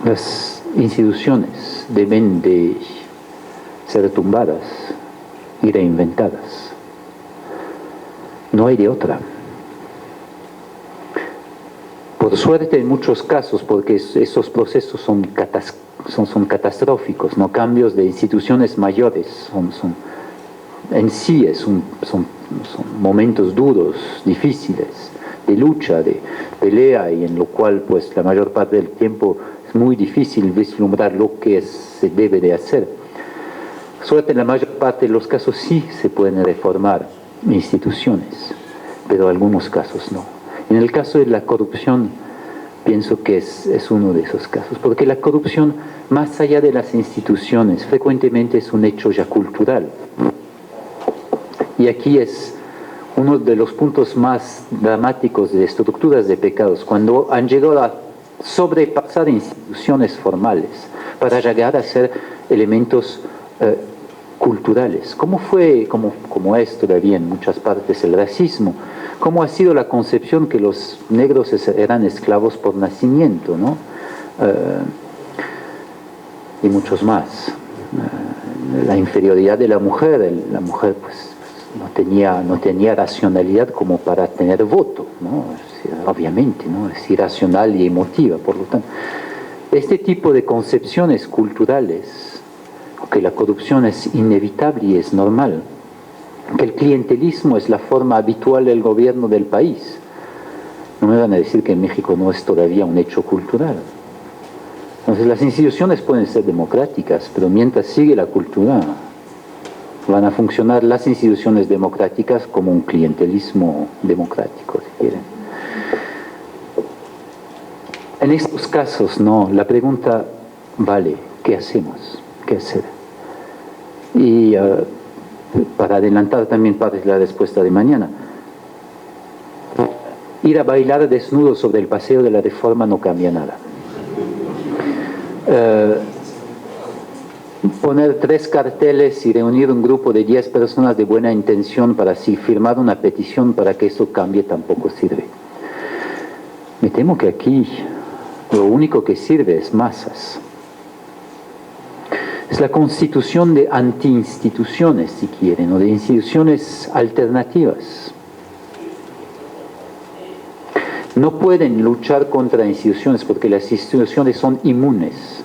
las instituciones deben de ser tumbadas y reinventadas. No hay de otra. Por suerte en muchos casos, porque esos procesos son son catastróficos, ¿no? Cambios de instituciones mayores, en sí son momentos duros, difíciles, de lucha, de pelea, y en lo cual pues la mayor parte del tiempo es muy difícil vislumbrar lo que se debe de hacer. Suerte, en la mayor parte de los casos sí se pueden reformar instituciones, pero en algunos casos no. En el caso de la corrupción, pienso que es uno de esos casos, porque la corrupción, más allá de las instituciones, frecuentemente es un hecho ya cultural. Y aquí es uno de los puntos más dramáticos de estructuras de pecados, cuando han llegado a sobrepasar instituciones formales para llegar a ser elementos culturales. ¿Cómo fue, como es todavía en muchas partes el racismo? ¿Cómo ha sido la concepción que los negros eran esclavos por nacimiento, ¿no? Y muchos más. La inferioridad de la mujer pues no tenía racionalidad como para tener voto, ¿no? Obviamente, ¿no? Es irracional y emotiva, por lo tanto. Este tipo de concepciones culturales, que la corrupción es inevitable y es normal, que el clientelismo es la forma habitual del gobierno del país. No me van a decir que en México no es todavía un hecho cultural. Entonces las instituciones pueden ser democráticas, pero mientras sigue la cultura, van a funcionar las instituciones democráticas como un clientelismo democrático, si quieren. En estos casos, no, la pregunta vale, ¿qué hacemos? ¿Qué hacer? Y para adelantar también parte de la respuesta de mañana, ir a bailar desnudo sobre el paseo de la Reforma no cambia nada. Poner 3 carteles y reunir un grupo de 10 personas de buena intención para así firmar una petición para que eso cambie tampoco sirve. Me temo que aquí lo único que sirve es masas. Es la constitución de anti-instituciones, si quieren, o de instituciones alternativas. No pueden luchar contra instituciones porque las instituciones son inmunes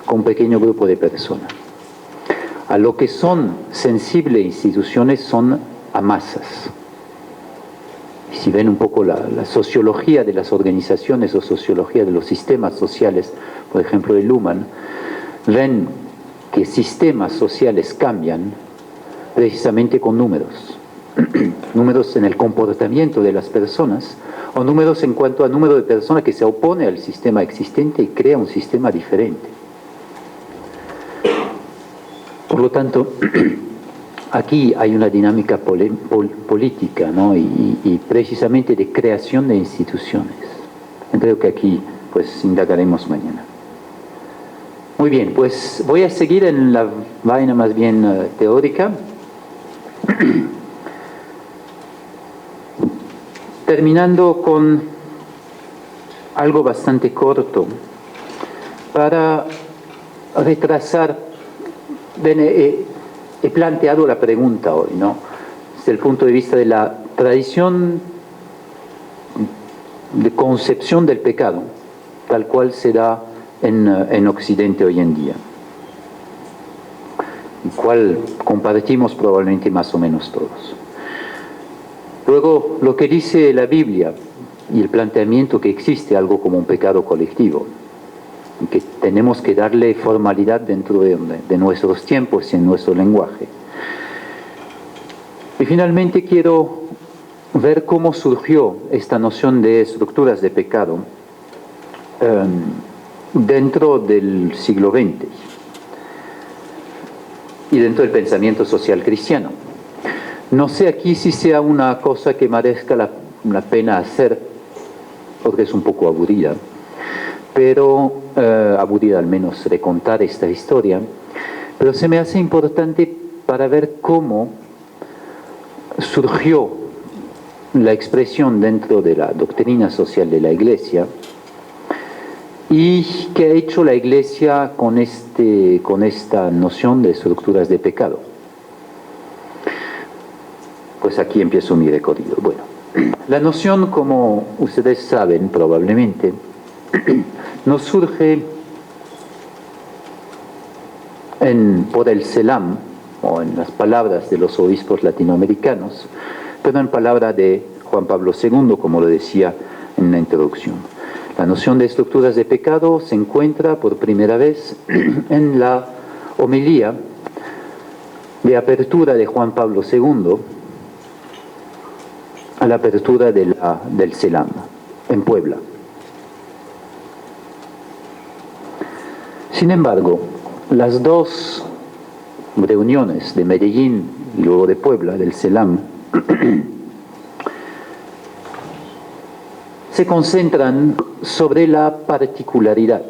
con un pequeño grupo de personas. A lo que son sensibles instituciones son a masas. Y si ven un poco la sociología de las organizaciones o sociología de los sistemas sociales, por ejemplo de Luhmann, ven que sistemas sociales cambian precisamente con números. Números en el comportamiento de las personas, o números en cuanto a número de personas que se opone al sistema existente y crea un sistema diferente. Por lo tanto, aquí hay una dinámica política, ¿no? y precisamente de creación de instituciones. Creo que aquí pues indagaremos mañana. Muy bien, pues voy a seguir en la vaina más bien teórica. Terminando con algo bastante corto para retrasar. He planteado la pregunta hoy, ¿no? Desde el punto de vista de la tradición de concepción del pecado, tal cual se da en Occidente hoy en día, el cual compartimos probablemente más o menos todos. Luego, lo que dice la Biblia y el planteamiento que existe algo como un pecado colectivo, y que tenemos que darle formalidad dentro de nuestros tiempos y en nuestro lenguaje. Y finalmente quiero ver cómo surgió esta noción de estructuras de pecado dentro del siglo XX y dentro del pensamiento social cristiano. No sé aquí si sea una cosa que merezca la pena hacer, porque es un poco aburrida, pero aburrida al menos de contar esta historia, pero se me hace importante para ver cómo surgió la expresión dentro de la doctrina social de la Iglesia y qué ha hecho la Iglesia con esta noción de estructuras de pecado. Pues aquí empiezo mi recorrido. Bueno, la noción, como ustedes saben probablemente, nos surge por el Selam, o en las palabras de los obispos latinoamericanos, pero en palabra de Juan Pablo II, como lo decía en la introducción. La noción de estructuras de pecado se encuentra por primera vez en la homilía de apertura de Juan Pablo II a la apertura del Selam, en Puebla. Sin embargo, las dos reuniones de Medellín y luego de Puebla, del Selam, se concentran sobre la particularidad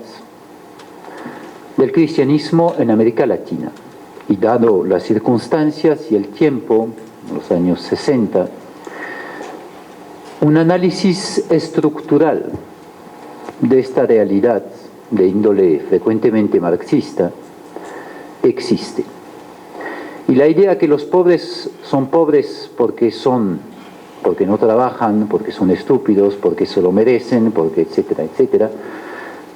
del cristianismo en América Latina. Y dado las circunstancias y el tiempo, los años 60, un análisis estructural de esta realidad de índole frecuentemente marxista existe. Y la idea que los pobres son pobres porque no trabajan, porque son estúpidos, porque se lo merecen, porque etcétera, etcétera,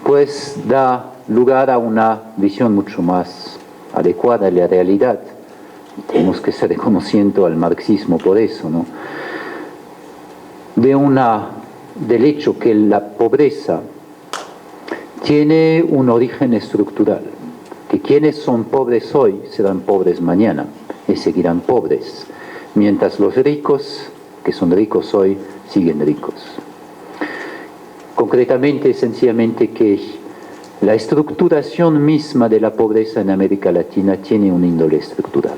pues da lugar a una visión mucho más adecuada de la realidad. Tenemos que ser reconociendo al marxismo por eso, ¿no? Del hecho que la pobreza tiene un origen estructural, que quienes son pobres hoy serán pobres mañana y seguirán pobres, mientras los ricos, que son ricos hoy, siguen ricos. Concretamente, sencillamente que la estructuración misma de la pobreza en América Latina tiene un índole estructural.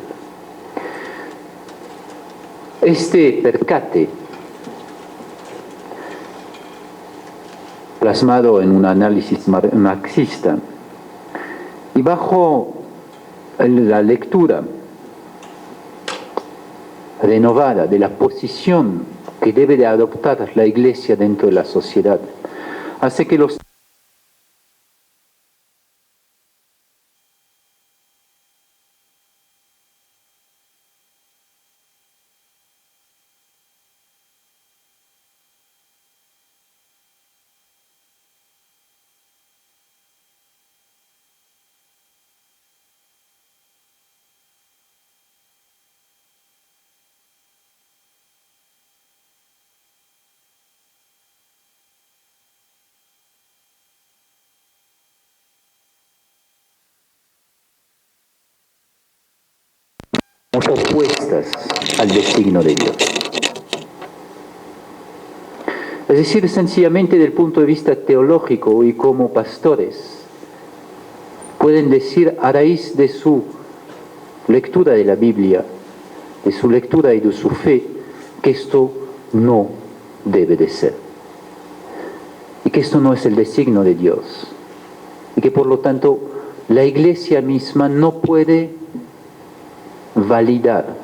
Este percate, plasmado en un análisis marxista y bajo la lectura renovada de la posición que debe de adoptar la Iglesia dentro de la sociedad, hace que los opuestas al designio de Dios. Es decir, sencillamente desde el punto de vista teológico y como pastores, pueden decir a raíz de su lectura de la Biblia, de su lectura y de su fe, que esto no debe de ser. Y que esto no es el designio de Dios. Y que por lo tanto la Iglesia misma no puede validar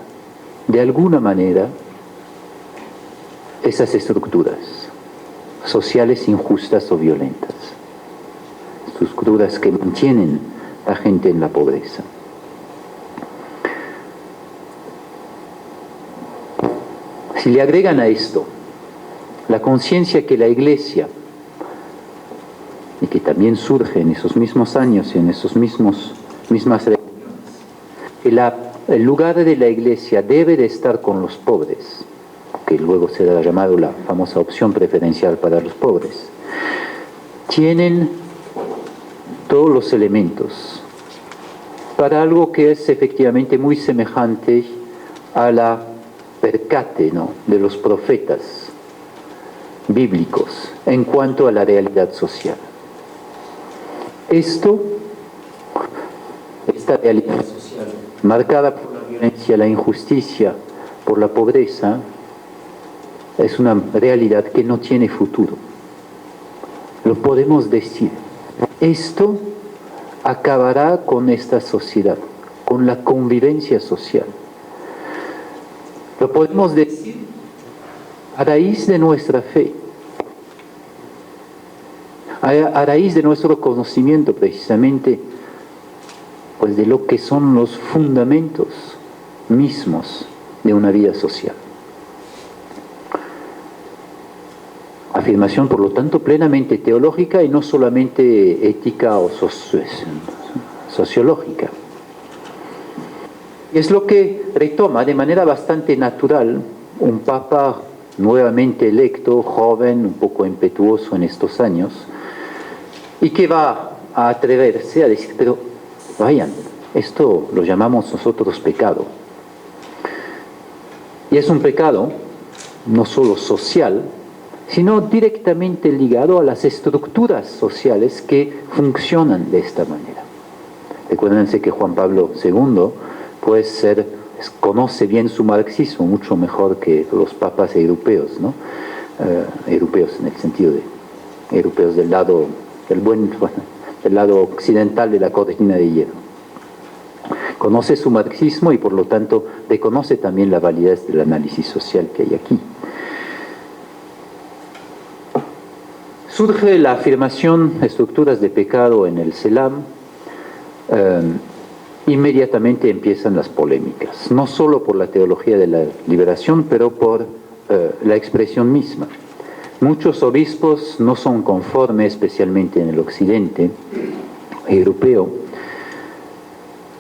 de alguna manera esas estructuras sociales injustas o violentas, estructuras que mantienen a la gente en la pobreza. Si le agregan a esto la conciencia que la Iglesia, y que también surge en esos mismos años y en esos mismas reuniones, que el lugar de la Iglesia debe de estar con los pobres, que luego será llamado la famosa opción preferencial para los pobres, tienen todos los elementos para algo que es efectivamente muy semejante a la percate, ¿no?, de los profetas bíblicos en cuanto a la realidad social. Esta realidad social, marcada por la violencia, la injusticia, por la pobreza, es una realidad que no tiene futuro. Lo podemos decir. Esto acabará con esta sociedad, con la convivencia social. Lo podemos decir a raíz de nuestra fe, a raíz de nuestro conocimiento precisamente, pues de lo que son los fundamentos mismos de una vida social. Afirmación, por lo tanto, plenamente teológica y no solamente ética o sociológica. Y es lo que retoma de manera bastante natural un papa nuevamente electo, joven, un poco impetuoso en estos años, y que va a atreverse a decir, pero vayan, esto lo llamamos nosotros pecado. Y es un pecado no solo social, sino directamente ligado a las estructuras sociales que funcionan de esta manera. Recuérdense que Juan Pablo II conoce bien su marxismo mucho mejor que los papas europeos, ¿no? Europeos en el sentido de europeos del lado del lado occidental de la cortina de hierro. Conoce su marxismo y por lo tanto reconoce también la validez del análisis social que hay aquí. Surge la afirmación estructuras de pecado en el Selam. Inmediatamente empiezan las polémicas, no solo por la teología de la liberación, pero por la expresión misma. Muchos obispos no son conformes, especialmente en el occidente europeo,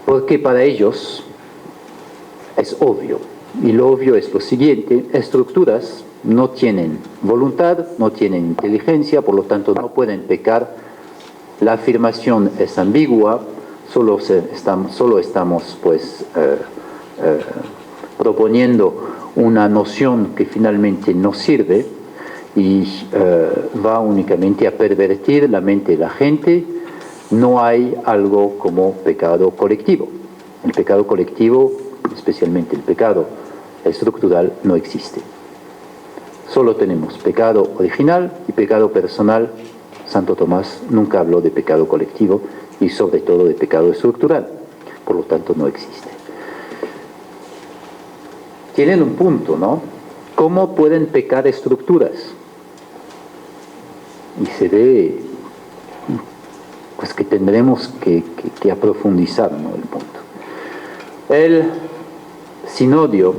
porque para ellos es obvio, y lo obvio es lo siguiente: estructuras no tienen voluntad, no tienen inteligencia, por lo tanto no pueden pecar, la afirmación es ambigua, solo estamos proponiendo una noción que finalmente no sirve y va únicamente a pervertir la mente de la gente. No hay algo como pecado colectivo. El pecado colectivo, especialmente el pecado estructural, no existe. Solo tenemos pecado original y pecado personal. Santo Tomás nunca habló de pecado colectivo y sobre todo de pecado estructural, por lo tanto no existe. Tienen un punto, ¿no? ¿Cómo pueden pecar estructuras? Y se ve pues que tendremos que aprofundizar, ¿no?, el punto. El sinodio,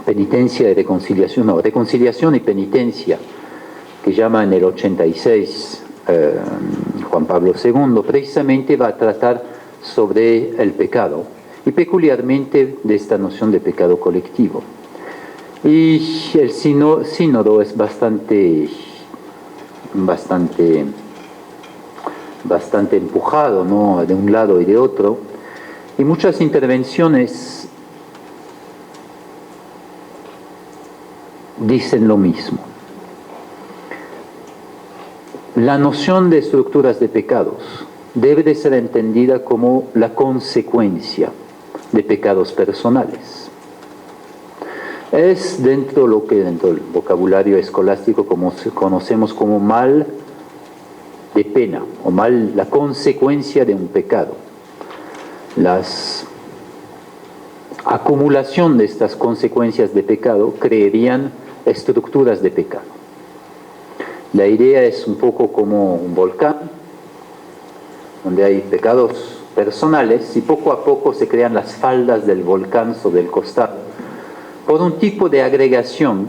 penitencia y reconciliación, no, reconciliación y penitencia, que llama en el 86 Juan Pablo II, precisamente va a tratar sobre el pecado y peculiarmente de esta noción de pecado colectivo. Y el sínodo es bastante empujado, ¿no?, de un lado y de otro, y muchas intervenciones dicen lo mismo. La noción de estructuras de pecados debe de ser entendida como la consecuencia de pecados personales. Es dentro del vocabulario escolástico como conocemos como mal de pena o la consecuencia de un pecado. La acumulación de estas consecuencias de pecado crearían estructuras de pecado. La idea es un poco como un volcán, donde hay pecados personales y poco a poco se crean las faldas del volcán sobre el costado, por un tipo de agregación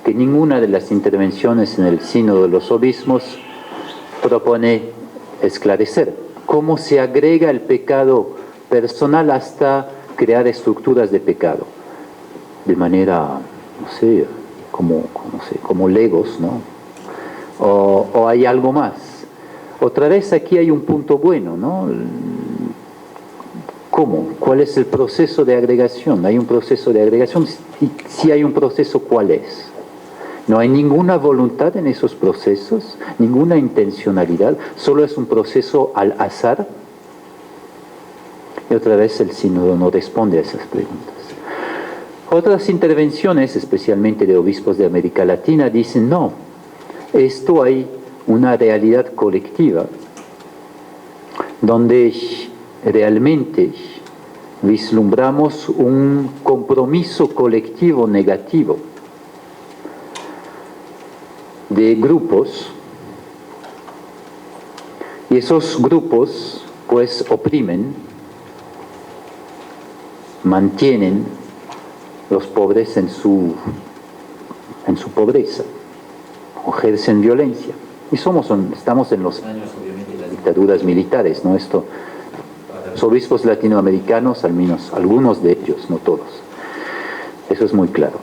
que ninguna de las intervenciones en el sínodo de los obispos propone esclarecer. ¿Cómo se agrega el pecado personal hasta crear estructuras de pecado? De manera, como legos, ¿no? O hay algo más. Otra vez aquí hay un punto bueno, ¿no? ¿Cómo? ¿Cuál es el proceso de agregación? ¿Hay un proceso de agregación? Y si hay un proceso, ¿cuál es? No hay ninguna voluntad en esos procesos, ninguna intencionalidad, solo es un proceso al azar. Y otra vez el sínodo no responde a esas preguntas. Otras intervenciones, especialmente de obispos de América Latina, dicen no, esto hay una realidad colectiva donde realmente vislumbramos un compromiso colectivo negativo de grupos, y esos grupos pues oprimen, mantienen los pobres en su pobreza, ejercen violencia. Y estamos en los años, obviamente, de las dictaduras militares, ¿no? Esto, para los obispos latinoamericanos, al menos algunos de ellos, no todos. Eso es muy claro.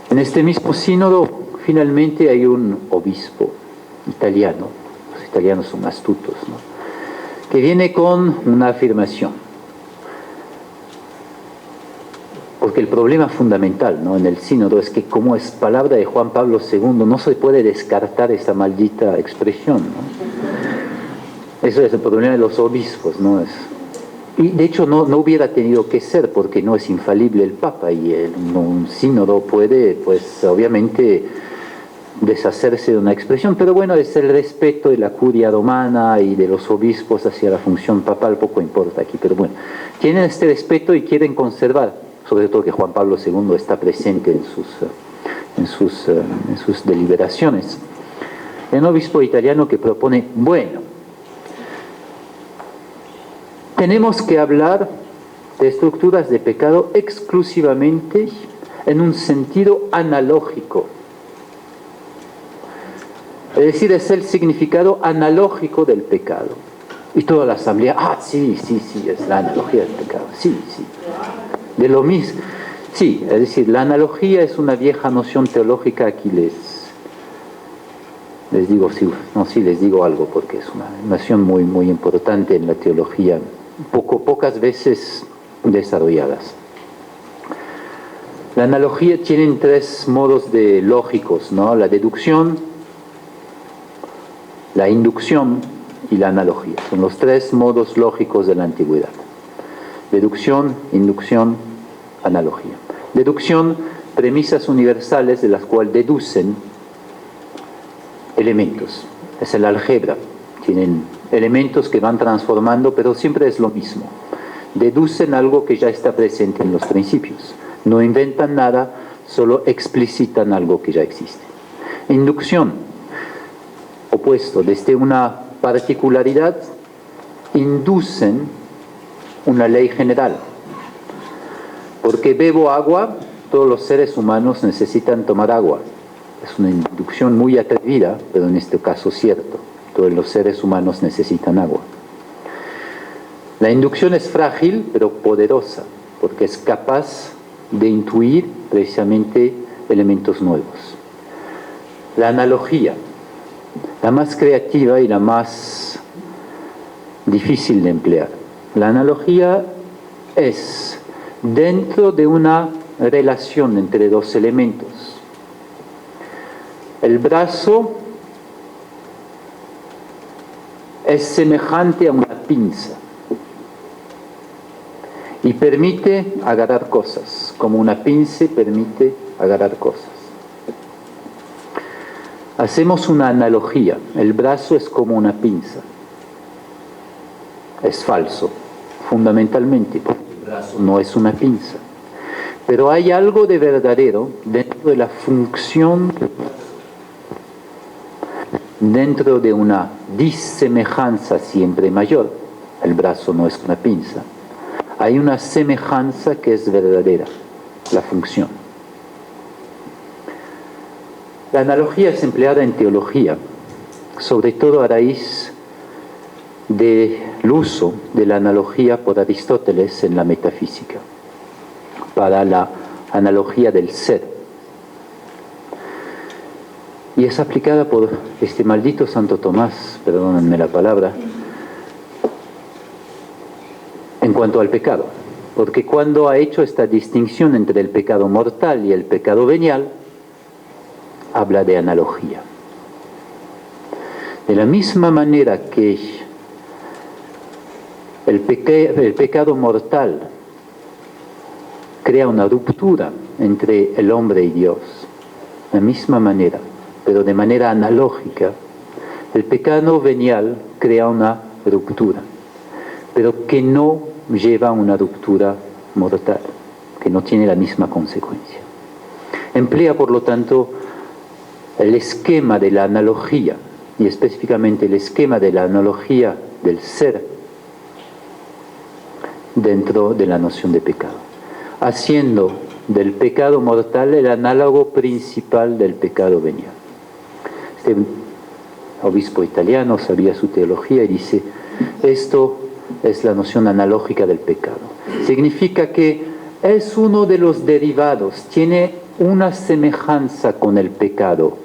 En este mismo sínodo, finalmente hay un obispo italiano, los italianos son astutos, ¿no?, que viene con una afirmación. Porque el problema fundamental, ¿no?, en el sínodo es que como es palabra de Juan Pablo II, no se puede descartar esta maldita expresión, ¿no? Eso es el problema de los obispos, ¿no? Y de hecho no hubiera tenido que ser, porque no es infalible el Papa, y un sínodo puede, pues obviamente, deshacerse de una expresión, pero bueno, es el respeto de la curia romana y de los obispos hacia la función papal, poco importa aquí, pero bueno, tienen este respeto y quieren conservar, sobre todo que Juan Pablo II está presente en sus deliberaciones. Hay un obispo italiano que propone, bueno, tenemos que hablar de estructuras de pecado exclusivamente en un sentido analógico. Es decir, es el significado analógico del pecado. Y toda la asamblea, sí, es la analogía del pecado, sí. De lo mismo, sí, es decir, la analogía es una vieja noción teológica. Aquí les digo, les digo algo, porque es una noción muy, muy importante en la teología, pocas veces desarrolladas. La analogía tiene tres modos lógicos, ¿no? La deducción, la inducción y la analogía. Son los tres modos lógicos de la antigüedad. Deducción, inducción, analogía. Deducción, premisas universales de las cuales deducen elementos. Es el álgebra. Tienen elementos que van transformando, pero siempre es lo mismo. Deducen algo que ya está presente en los principios. No inventan nada, solo explicitan algo que ya existe. Inducción, opuesto, desde una particularidad, inducen una ley general. Porque bebo agua, todos los seres humanos necesitan tomar agua. Es una inducción muy atrevida, pero en este caso cierto. Todos los seres humanos necesitan agua. La inducción es frágil, pero poderosa, porque es capaz de intuir precisamente elementos nuevos. La analogía, la más creativa y la más difícil de emplear. La analogía es dentro de una relación entre dos elementos. El brazo es semejante a una pinza y permite agarrar cosas, como una pinza permite agarrar cosas. Hacemos una analogía. El brazo es como una pinza. Es falso, fundamentalmente, porque el brazo no es una pinza. Pero hay algo de verdadero dentro de la función, dentro de una disemejanza siempre mayor. El brazo no es una pinza. Hay una semejanza que es verdadera, la función. La analogía es empleada en teología, sobre todo a raíz del uso de la analogía por Aristóteles en la metafísica, para la analogía del ser. Y es aplicada por este maldito Santo Tomás, perdónenme la palabra, en cuanto al pecado. Porque cuando ha hecho esta distinción entre el pecado mortal y el pecado venial, habla de analogía. De la misma manera que el pecado mortal crea una ruptura entre el hombre y Dios, de la misma manera, pero de manera analógica, el pecado venial crea una ruptura, pero que no lleva a una ruptura mortal, que no tiene la misma consecuencia. Emplea, por lo tanto, el esquema de la analogía, y específicamente el esquema de la analogía del ser dentro de la noción de pecado, haciendo del pecado mortal el análogo principal del pecado venial. Este obispo italiano sabía su teología y dice: Esto es la noción analógica del pecado. Significa que es uno de los derivados, tiene una semejanza con el pecado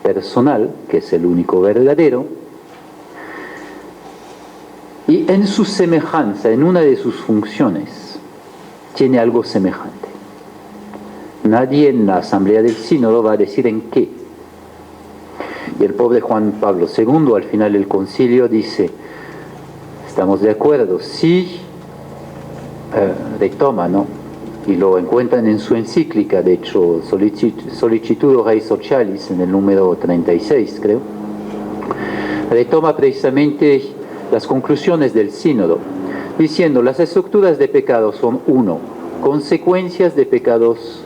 personal, que es el único verdadero, y en su semejanza, en una de sus funciones, tiene algo semejante. Nadie en la asamblea del sínodo va a decir en qué. Y el pobre Juan Pablo II, al final del concilio, dice, estamos de acuerdo, sí, retoma, ¿no? Y lo encuentran en su encíclica, de hecho, Sollicitudo Rei Socialis, en el número 36, creo, retoma precisamente las conclusiones del sínodo, diciendo, las estructuras de pecado son, 1, consecuencias de pecados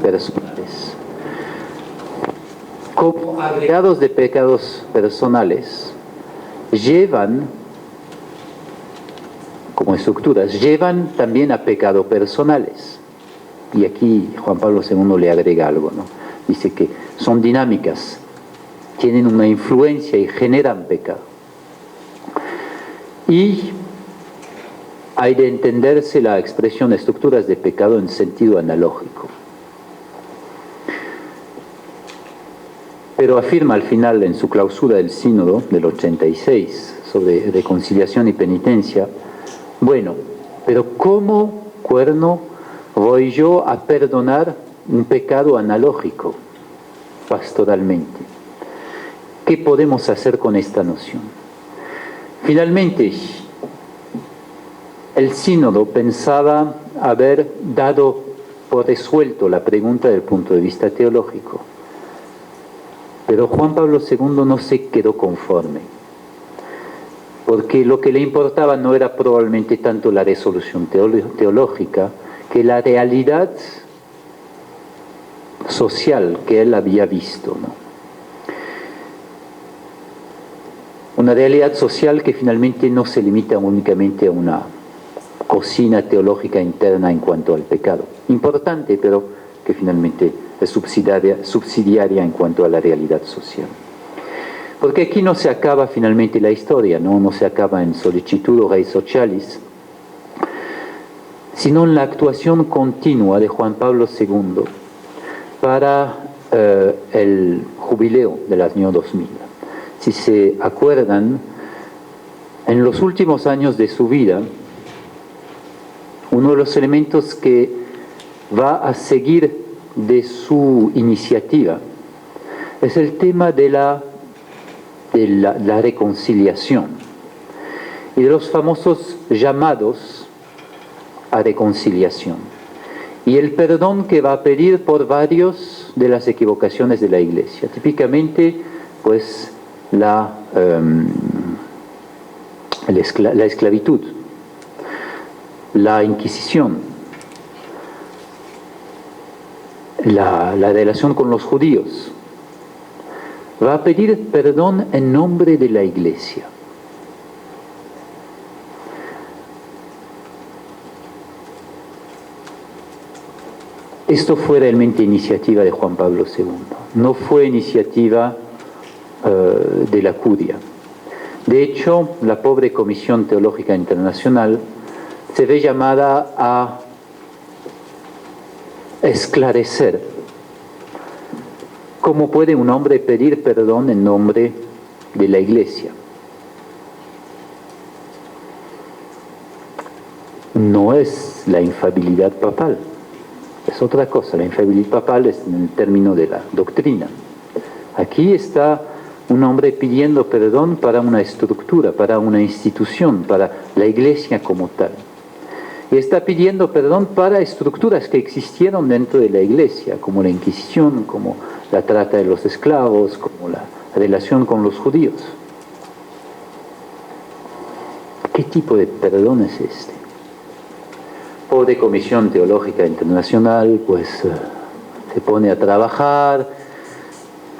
personales. Como agregados de pecados personales, llevan, como estructuras, llevan también a pecado personales. Y aquí Juan Pablo II le agrega algo, ¿no? Dice que son dinámicas, tienen una influencia y generan pecado. Y hay de entenderse la expresión estructuras de pecado en sentido analógico. Pero afirma al final en su clausura del sínodo del 86 sobre reconciliación y penitencia, bueno, pero ¿cómo, cuerno, voy yo a perdonar un pecado analógico pastoralmente? ¿Qué podemos hacer con esta noción? Finalmente, el sínodo pensaba haber dado por resuelto la pregunta desde el punto de vista teológico. Pero Juan Pablo II no se quedó conforme, porque lo que le importaba no era probablemente tanto la resolución teológica, que la realidad social que él había visto, ¿no? Una realidad social que finalmente no se limita únicamente a una cocina teológica interna en cuanto al pecado. Importante, pero que finalmente es subsidiaria en cuanto a la realidad social. Porque aquí no se acaba finalmente la historia, no se acaba en Sollicitudo Rei Socialis, sino en la actuación continua de Juan Pablo II para el jubileo del año 2000. Si se acuerdan, en los últimos años de su vida, uno de los elementos que va a seguir de su iniciativa es el tema de la reconciliación y de los famosos llamados a reconciliación y el perdón que va a pedir por varios de las equivocaciones de la Iglesia, típicamente pues la esclavitud, la Inquisición, la relación con los judíos. Va a pedir perdón en nombre de la Iglesia. Esto fue realmente iniciativa de Juan Pablo II, no fue iniciativa de la Curia. De hecho, la pobre Comisión Teológica Internacional se ve llamada a esclarecer cómo puede un hombre pedir perdón en nombre de la Iglesia. No es la infalibilidad papal, es otra cosa. La infalibilidad papal es en el término de la doctrina. Aquí está un hombre pidiendo perdón para una estructura, para una institución, para la Iglesia como tal. Y está pidiendo perdón para estructuras que existieron dentro de la Iglesia, como la Inquisición, como la trata de los esclavos, como la relación con los judíos. ¿Qué tipo de perdón es este? Pobre Comisión Teológica Internacional, pues se pone a trabajar,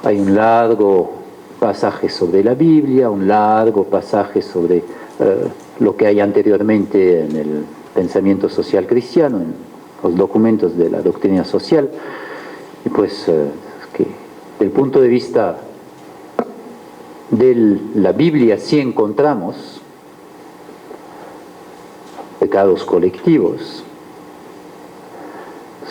hay un largo pasaje sobre la Biblia, un largo pasaje sobre lo que hay anteriormente en el pensamiento social cristiano, en los documentos de la doctrina social, y pues que desde el punto de vista de la Biblia sí encontramos pecados colectivos,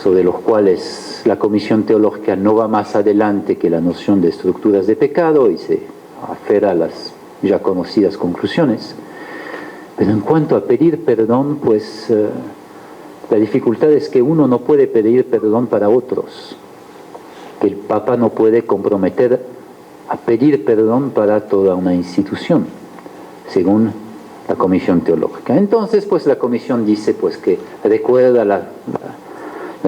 sobre los cuales la Comisión Teológica no va más adelante que la noción de estructuras de pecado y se aferra a las ya conocidas conclusiones. Pero en cuanto a pedir perdón, pues la dificultad es que uno no puede pedir perdón para otros, que el Papa no puede comprometer a pedir perdón para toda una institución, según la Comisión Teológica. Entonces, pues la Comisión dice pues que recuerda la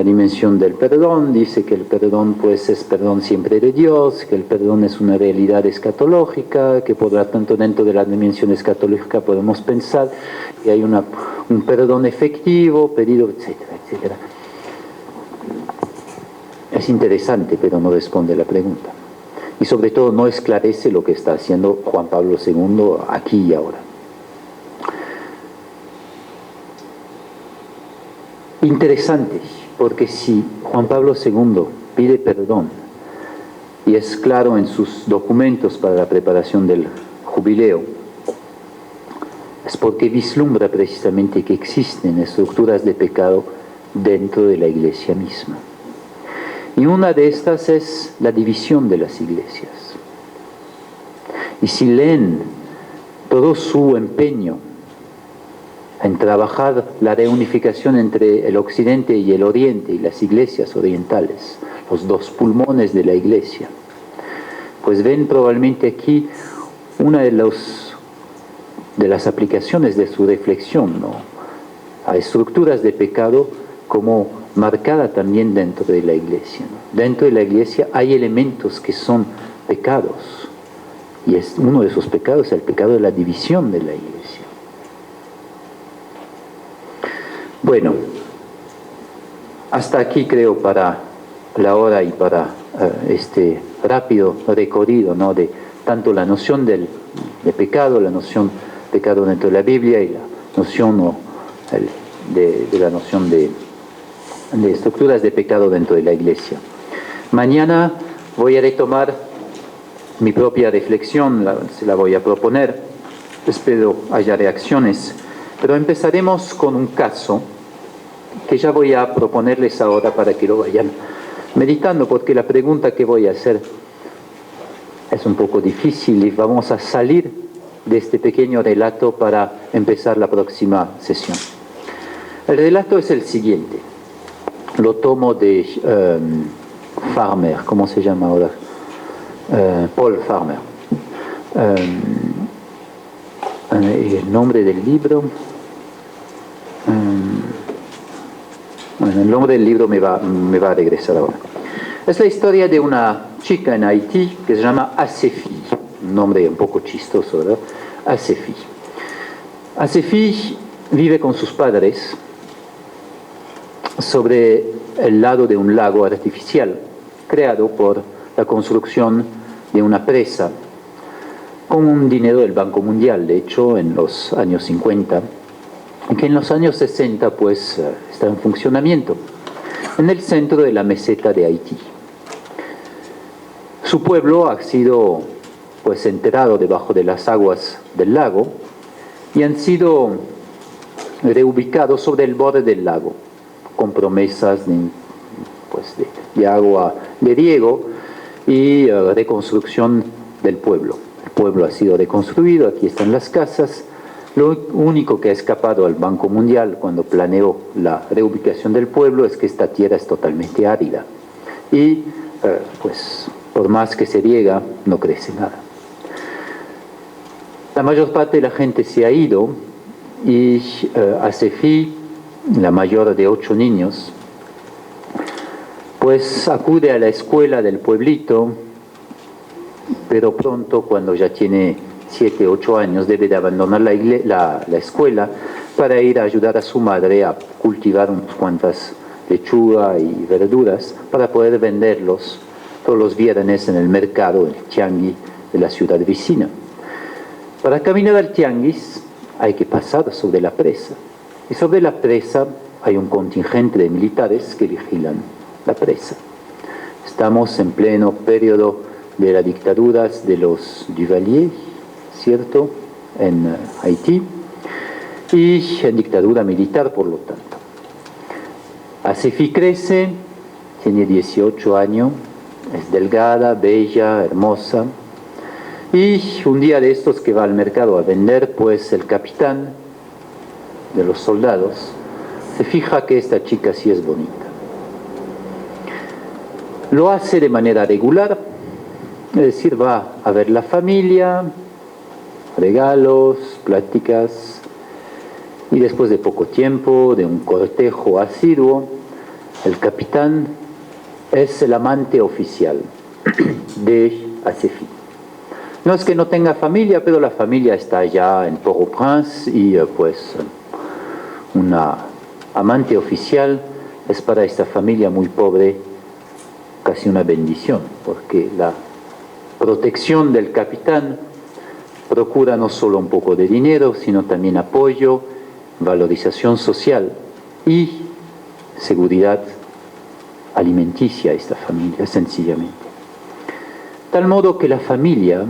dimensión del perdón, dice que el perdón pues es perdón siempre de Dios, que el perdón es una realidad escatológica, que por lo tanto dentro de la dimensión escatológica podemos pensar que hay un perdón efectivo, pedido, etcétera, etcétera. Es interesante, pero no responde a la pregunta. Y sobre todo no esclarece lo que está haciendo Juan Pablo II aquí y ahora. Interesante, porque si Juan Pablo II pide perdón y es claro en sus documentos para la preparación del jubileo, es porque vislumbra precisamente que existen estructuras de pecado dentro de la Iglesia misma. Y una de estas es la división de las iglesias. Y si leen todo su empeño en trabajar la reunificación entre el occidente y el oriente y las iglesias orientales, los dos pulmones de la iglesia, pues ven probablemente aquí una de las aplicaciones de su reflexión, ¿no?, a estructuras de pecado como marcada también dentro de la iglesia, ¿no? Dentro de la iglesia hay elementos que son pecados, y uno de esos pecados es el pecado de la división de la iglesia. Bueno, hasta aquí creo para la hora y para este rápido recorrido, ¿no?, de tanto la noción de pecado, la noción de pecado dentro de la Biblia y la noción de la noción de estructuras de pecado dentro de la iglesia. Mañana voy a retomar mi propia reflexión, se la voy a proponer, espero haya reacciones, pero empezaremos con un caso que ya voy a proponerles ahora para que lo vayan meditando, porque la pregunta que voy a hacer es un poco difícil y vamos a salir de este pequeño relato para empezar la próxima sesión. El relato es el siguiente, lo tomo de Farmer, ¿cómo se llama ahora? Paul Farmer. El nombre del libro... Bueno, el nombre del libro me va a regresar ahora. Es la historia de una chica en Haití que se llama Asefi, un nombre un poco chistoso, ¿verdad? Asefi. Asefi vive con sus padres sobre el lado de un lago artificial creado por la construcción de una presa con un dinero del Banco Mundial, de hecho, en los años 50, que en los años 60 pues está en funcionamiento en el centro de la meseta de Haití. Su pueblo ha sido pues enterrado debajo de las aguas del lago y han sido reubicados sobre el borde del lago con promesas de agua de riego y reconstrucción del pueblo. El pueblo ha sido reconstruido, aquí están las casas. Lo único que ha escapado al Banco Mundial cuando planeó la reubicación del pueblo es que esta tierra es totalmente árida y pues por más que se riega no crece nada. La mayor parte de la gente se ha ido y Asefi, la mayor de 8 niños, pues acude a la escuela del pueblito, pero pronto, cuando ya tiene 7, 8 años, debe de abandonar la escuela para ir a ayudar a su madre a cultivar unas cuantas lechuga y verduras para poder venderlos todos los viernes en el mercado, el tianguis de la ciudad vecina. Para caminar al tianguis hay que pasar sobre la presa, y sobre la presa hay un contingente de militares que vigilan la presa. Estamos en pleno periodo de las dictaduras de los Duvalier, ¿cierto?, en Haití, y en dictadura militar, por lo tanto. Asefi crece, tiene 18 años, es delgada, bella, hermosa, y un día de estos que va al mercado a vender, pues el capitán de los soldados se fija que esta chica sí es bonita. Lo hace de manera regular, es decir, va a ver la familia, regalos, pláticas, y después de poco tiempo, de un cortejo asiduo, el capitán es el amante oficial de Asefi. No es que no tenga familia, pero la familia está allá en Port-au-Prince y pues una amante oficial es para esta familia muy pobre casi una bendición, porque la protección del capitán procura no solo un poco de dinero, sino también apoyo, valorización social y seguridad alimenticia a esta familia, sencillamente. Tal modo que la familia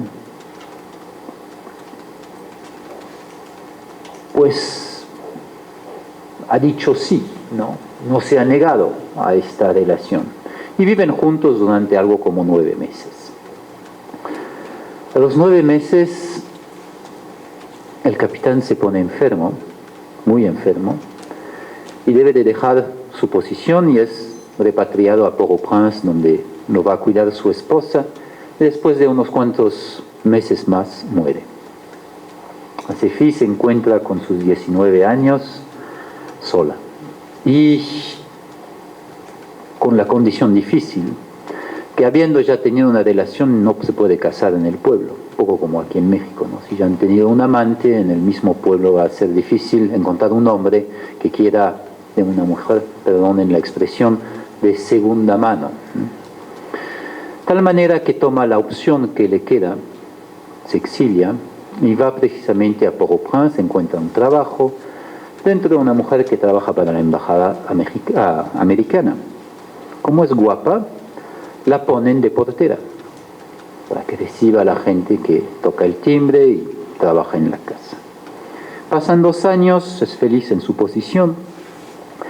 pues ha dicho sí, no se ha negado a esta relación y viven juntos durante algo como 9 meses. A los 9 meses el capitán se pone enfermo, muy enfermo, y debe de dejar su posición y es repatriado a Port-au-Prince, donde lo va a cuidar su esposa, y después de unos cuantos meses más muere. Asefi se encuentra con sus 19 años sola y con la condición difícil que habiendo ya tenido una relación no se puede casar en el pueblo, un poco como aquí en México, ¿no? Si ya han tenido un amante en el mismo pueblo va a ser difícil encontrar un hombre que quiera de una mujer, perdonen la expresión, de segunda mano. Tal manera que toma la opción que le queda, se exilia y va precisamente a Port-au-Prince, encuentra un trabajo dentro de una mujer que trabaja para la embajada americana. Como es guapa, la ponen de portera para que reciba a la gente que toca el timbre y trabaja en la casa. Pasan 2 años, es feliz en su posición,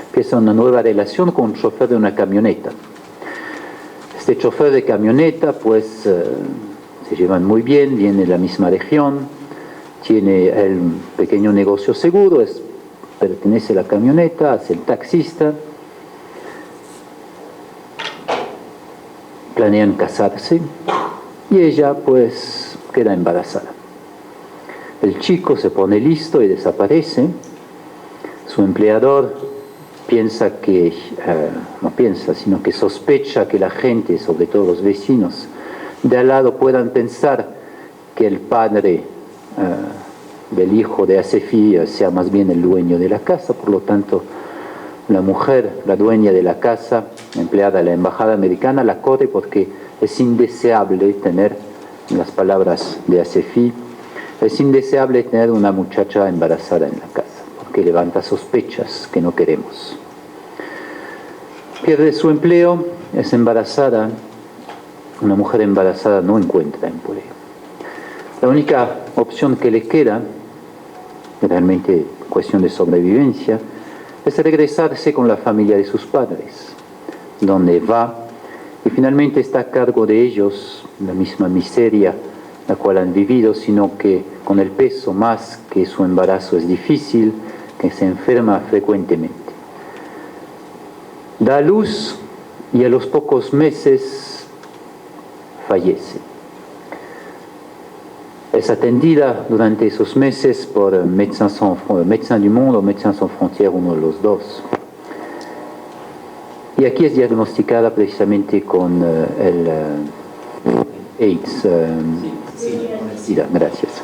empieza una nueva relación con un chofer de una camioneta. Este chofer de camioneta pues se llevan muy bien, viene de la misma región, tiene un pequeño negocio seguro, pertenece a la camioneta, es el taxista. Planean casarse y ella pues queda embarazada. El chico se pone listo y desaparece. Su empleador piensa que, no piensa, sino que sospecha que la gente, sobre todo los vecinos de al lado, puedan pensar que el padre del hijo de Asefi sea más bien el dueño de la casa. Por lo tanto, la mujer, la dueña de la casa, empleada de la embajada americana, la corre porque es indeseable tener, en las palabras de Asefi, es indeseable tener una muchacha embarazada en la casa, porque levanta sospechas que no queremos. Pierde su empleo, es embarazada. Una mujer embarazada no encuentra empleo. La única opción que le queda, realmente cuestión de sobrevivencia, es regresarse con la familia de sus padres, donde va y finalmente está a cargo de ellos la misma miseria la cual han vivido, sino que con el peso más que su embarazo es difícil, que se enferma frecuentemente. Da a luz y a los pocos meses fallece. Es atendida durante esos meses por Médecins du Monde o Médecins Sans Frontières, uno de los dos. Y aquí es diagnosticada precisamente con el AIDS, SIDA, gracias,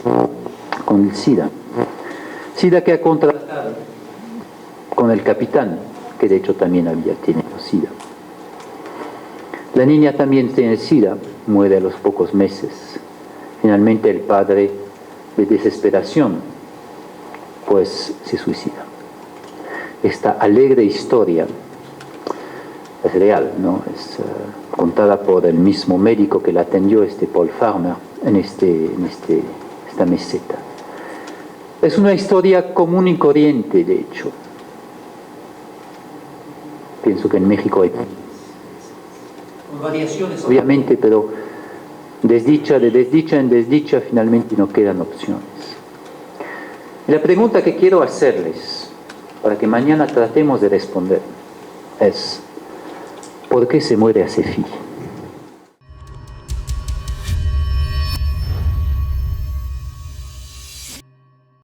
con el SIDA. SIDA que ha contratado con el capitán, que de hecho también había tenido SIDA. La niña también tiene SIDA, muere a los pocos meses. Finalmente el padre, de desesperación, pues se suicida. Esta alegre historia es real, ¿no? Es contada por el mismo médico que la atendió, Paul Farmer, en esta meseta. Es una historia común y corriente, de hecho. Pienso que en México hay variaciones, obviamente, pero de desdicha en desdicha finalmente no quedan opciones. Y la pregunta que quiero hacerles, para que mañana tratemos de responder, es: ¿por qué se muere Asefi?